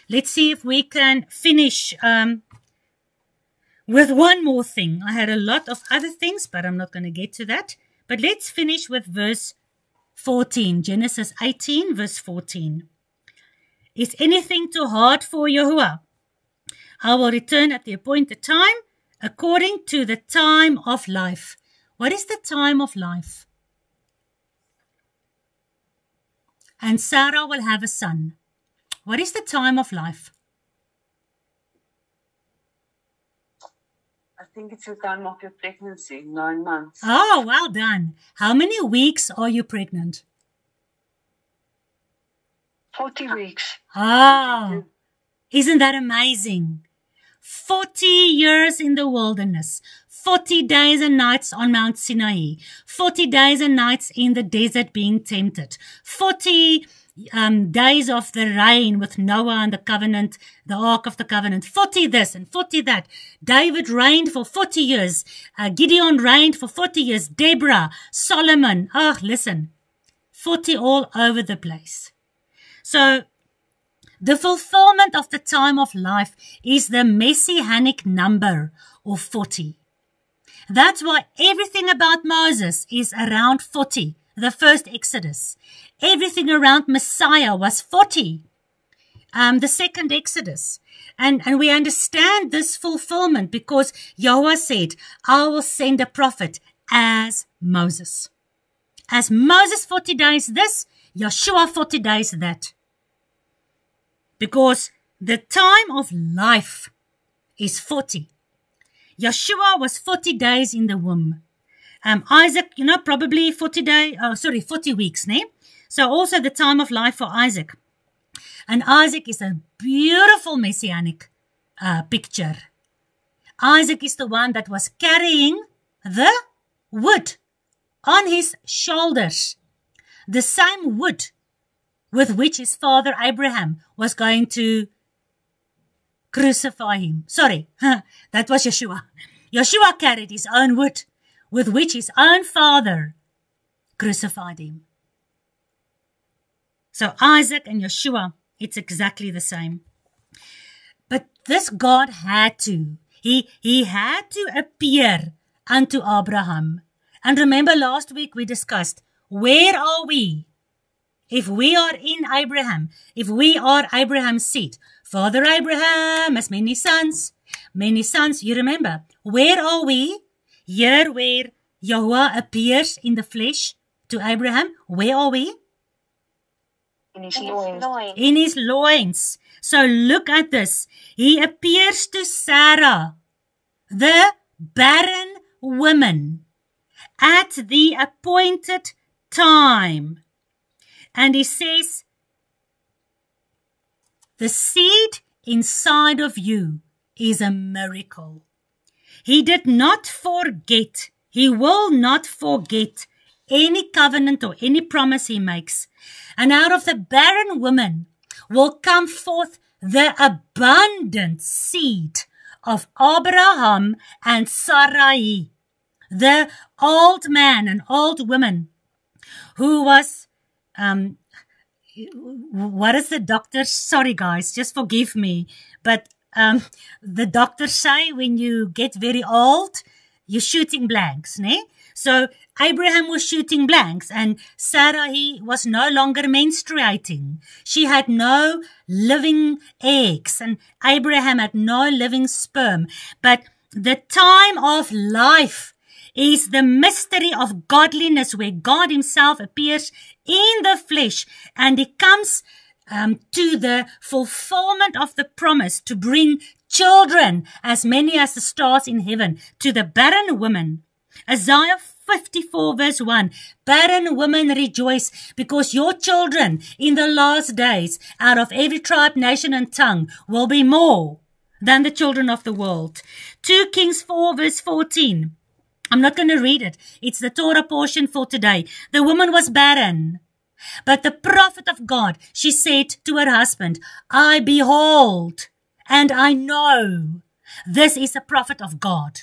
S2: Let's see if we can finish with one more thing. I had a lot of other things, but I'm not going to get to that. But let's finish with verse 14, Genesis 18, verse 14. Is anything too hard for Yahuwah? I will return at the appointed time, according to the time of life. What is the time of life? And Sarah will have a son. What is the time of life?
S8: I think it's the time of your pregnancy, 9 months.
S2: Oh, well done. How many weeks are you pregnant?
S8: 40 weeks.
S2: Oh, isn't that amazing? 40 years in the wilderness, 40 days and nights on Mount Sinai, 40 days and nights in the desert being tempted, 40 days of the rain with Noah and the covenant, the Ark of the Covenant, 40 this and 40 that. David reigned for 40 years. Gideon reigned for 40 years. Deborah, Solomon. Oh, listen, 40 all over the place. So the fulfillment of the time of life is the messianic number of 40. That's why everything about Moses is around 40, the first Exodus. Everything around Messiah was 40, the second Exodus. And we understand this fulfillment because Yahweh said, I will send a prophet as Moses. As Moses 40 days this, Yeshua 40 days that. Because the time of life is 40. Yeshua was 40 days in the womb. Isaac, probably 40 weeks, ne? So also the time of life for Isaac. And Isaac is a beautiful messianic picture. Isaac is the one that was carrying the wood on his shoulders. The same wood with which his father Abraham was going to crucify him. Sorry, that was Yeshua. Yeshua carried his own wood with which his own father crucified him. So Isaac and Yeshua It's exactly the same. But this God had to. He had to appear unto Abraham. And remember last week we discussed, where are we? If we are in Abraham, if we are Abraham's seed, Father Abraham has many sons, you remember. Where are we? Here where Yahweh appears in the flesh to Abraham, where are we?
S6: In his loins.
S2: In his loins. So look at this. He appears to Sarah, the barren woman, at the appointed time. And he says, the seed inside of you is a miracle. He did not forget. He will not forget any covenant or any promise he makes. And out of the barren woman will come forth the abundant seed of Abraham and Sarai, the old man and old woman who was, what is the doctor? Sorry guys, just forgive me. But the doctors say when you get very old, you're shooting blanks, ne? So Abraham was shooting blanks and Sarai was no longer menstruating. She had no living eggs and Abraham had no living sperm. But the time of life is the mystery of godliness where God himself appears in the flesh and he comes to the fulfillment of the promise to bring children, as many as the stars in heaven, to the barren woman. Isaiah 54 verse 1, barren women rejoice because your children in the last days out of every tribe, nation and tongue will be more than the children of the world. 2 Kings 4 verse 14. I'm not going to read it. It's the Torah portion for today. The woman was barren. But the prophet of God, she said to her husband, I behold, and I know this is a prophet of God.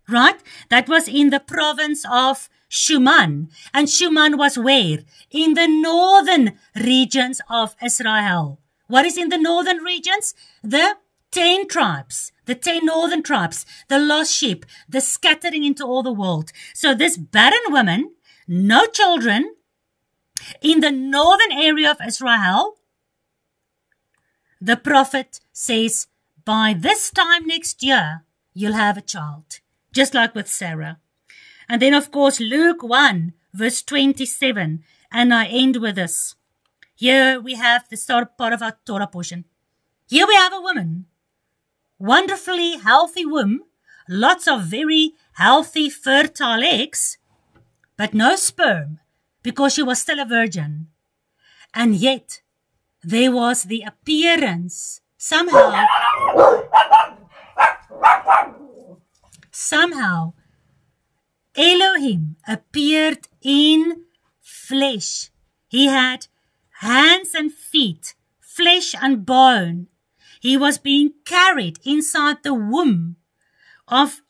S2: Right? That was in the province of Shuman. And Shuman was where? In the northern regions of Israel. What is in the northern regions? The 10 tribes. The 10 northern tribes. The lost sheep. The scattering into all the world. So this barren woman, no children, in the northern area of Israel, the prophet says, by this time next year, you'll have a child. Just like with Sarah. And then, of course, Luke 1, verse 27. And I end with this. Here we have the start part of our Torah portion. Here we have a woman. Wonderfully healthy womb. Lots of very healthy, fertile eggs. But no sperm. Because she was still a virgin. And yet, there was the appearance. Somehow, Elohim appeared in flesh. He had hands and feet, flesh and bone. He was being carried inside the womb of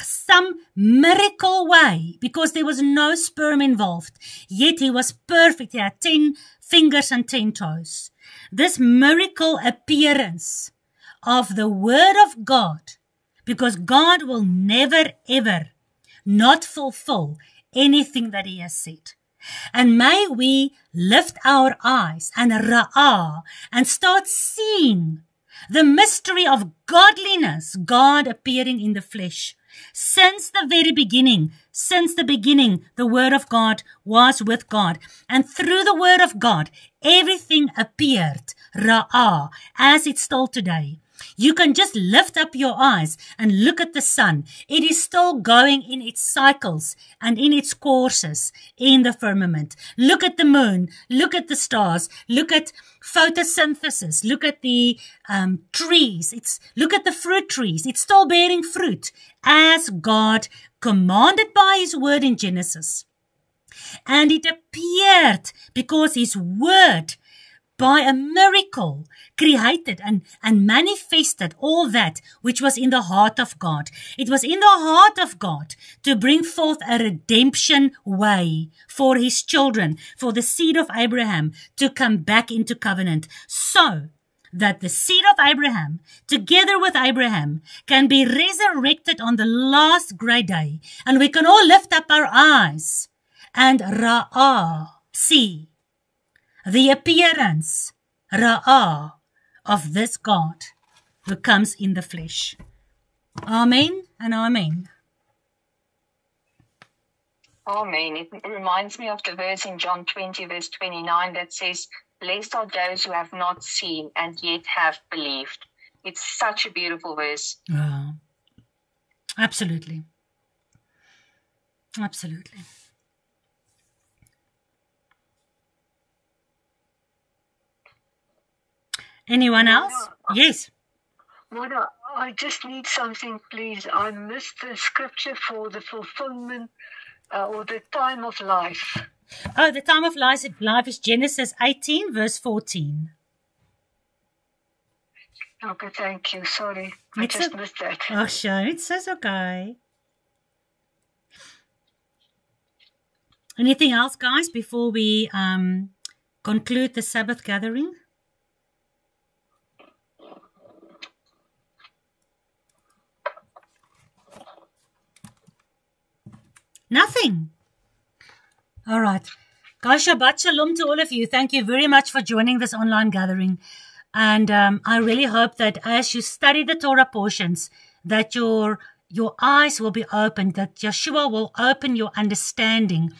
S2: some miracle way because there was no sperm involved. Yet he was perfect. He had 10 fingers and 10 toes. This miracle appearance of the Word of God, because God will never ever not fulfill anything that he has said. And may we lift our eyes and ra'ah and start seeing the mystery of godliness, God appearing in the flesh. Since the very beginning, the Word of God was with God. And through the Word of God, everything appeared, ra'ah, as it's still today. You can just lift up your eyes and look at the sun. It is still going in its cycles and in its courses in the firmament. Look at the moon. Look at the stars. Look at photosynthesis. Look at the trees. Look at the fruit trees. It's still bearing fruit as God commanded by his word in Genesis. And it appeared because his word by a miracle, created and manifested all that which was in the heart of God. It was in the heart of God to bring forth a redemption way for his children, for the seed of Abraham to come back into covenant, so that the seed of Abraham, together with Abraham, can be resurrected on the last great day. And we can all lift up our eyes and Ra'ah, see the appearance, Ra'ah, of this God who comes in the flesh. Amen and amen.
S6: Amen. It reminds me of the verse in John 20, verse 29 that says, "Blessed are those who have not seen and yet have believed." It's such a beautiful verse.
S2: Oh, absolutely. Absolutely. Anyone else? Yes.
S9: Mother, I just need something, please. I missed the scripture for the fulfillment or the time of life.
S2: Oh, the time of life is Genesis 18, verse 14.
S9: Okay, thank you. Sorry, I just missed that.
S2: Oh, sure, it's okay. Anything else, guys, before we conclude the Sabbath gathering? Nothing. All right. Guys, Shabbat Shalom to all of you. Thank you very much for joining this online gathering. And I really hope that as you study the Torah portions, that your eyes will be opened, that Yeshua will open your understanding,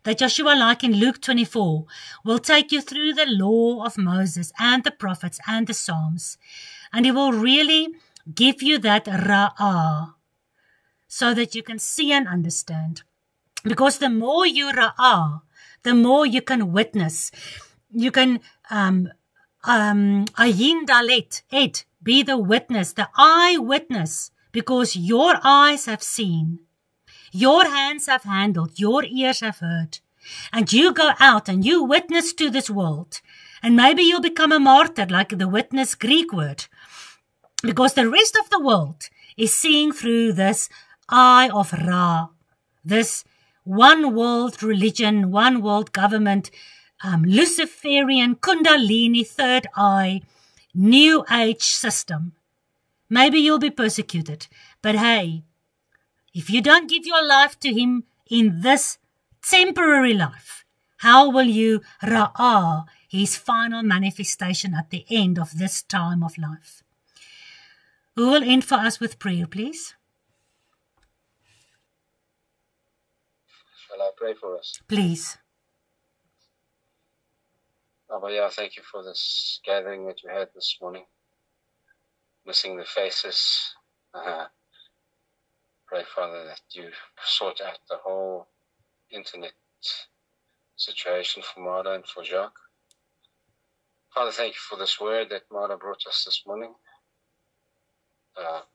S2: that Yeshua, like in Luke 24, will take you through the law of Moses and the prophets and the Psalms. And he will really give you that Ra'ah so that you can see and understand. Because the more you Ra'ah, the more you can witness. You can Ayin Dalet, Ed, be the witness, the eyewitness, because your eyes have seen, your hands have handled, your ears have heard. And you go out and you witness to this world. And maybe you'll become a martyr, like the witness Greek word. Because the rest of the world is seeing through this eye of Ra, this one world religion, one world government, Luciferian, Kundalini, third eye, New Age system. Maybe you'll be persecuted. But hey, if you don't give your life to him in this temporary life, how will you Ra'ah his final manifestation at the end of this time of life? Who will end for us with prayer, please?
S10: Shall I pray for us?
S2: Please.
S10: Abba, thank you for this gathering that you had this morning. Missing the faces. Pray, Father, that you sort out the whole internet situation for Marta and for Jacques. Father, thank you for this word that Marta brought us this morning.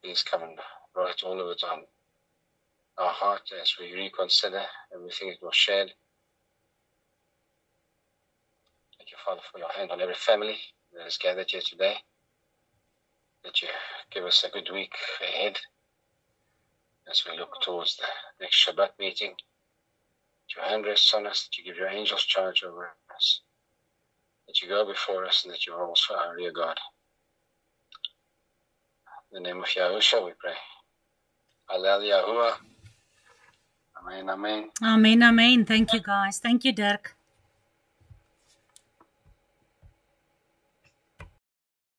S10: Please come and write all of it on our heart as we reconsider everything that was shared. Thank you, Father, for your hand on every family that is gathered here today. That you give us a good week ahead as we look towards the next Shabbat meeting. That your hand rests on us, that you give your angels charge over us, that you go before us, and that you are also our rear guard. In the name of Yahushua we pray. Hallel Yahuwah. Amen, amen.
S2: Amen, amen. Thank you, guys. Thank you, Dirk.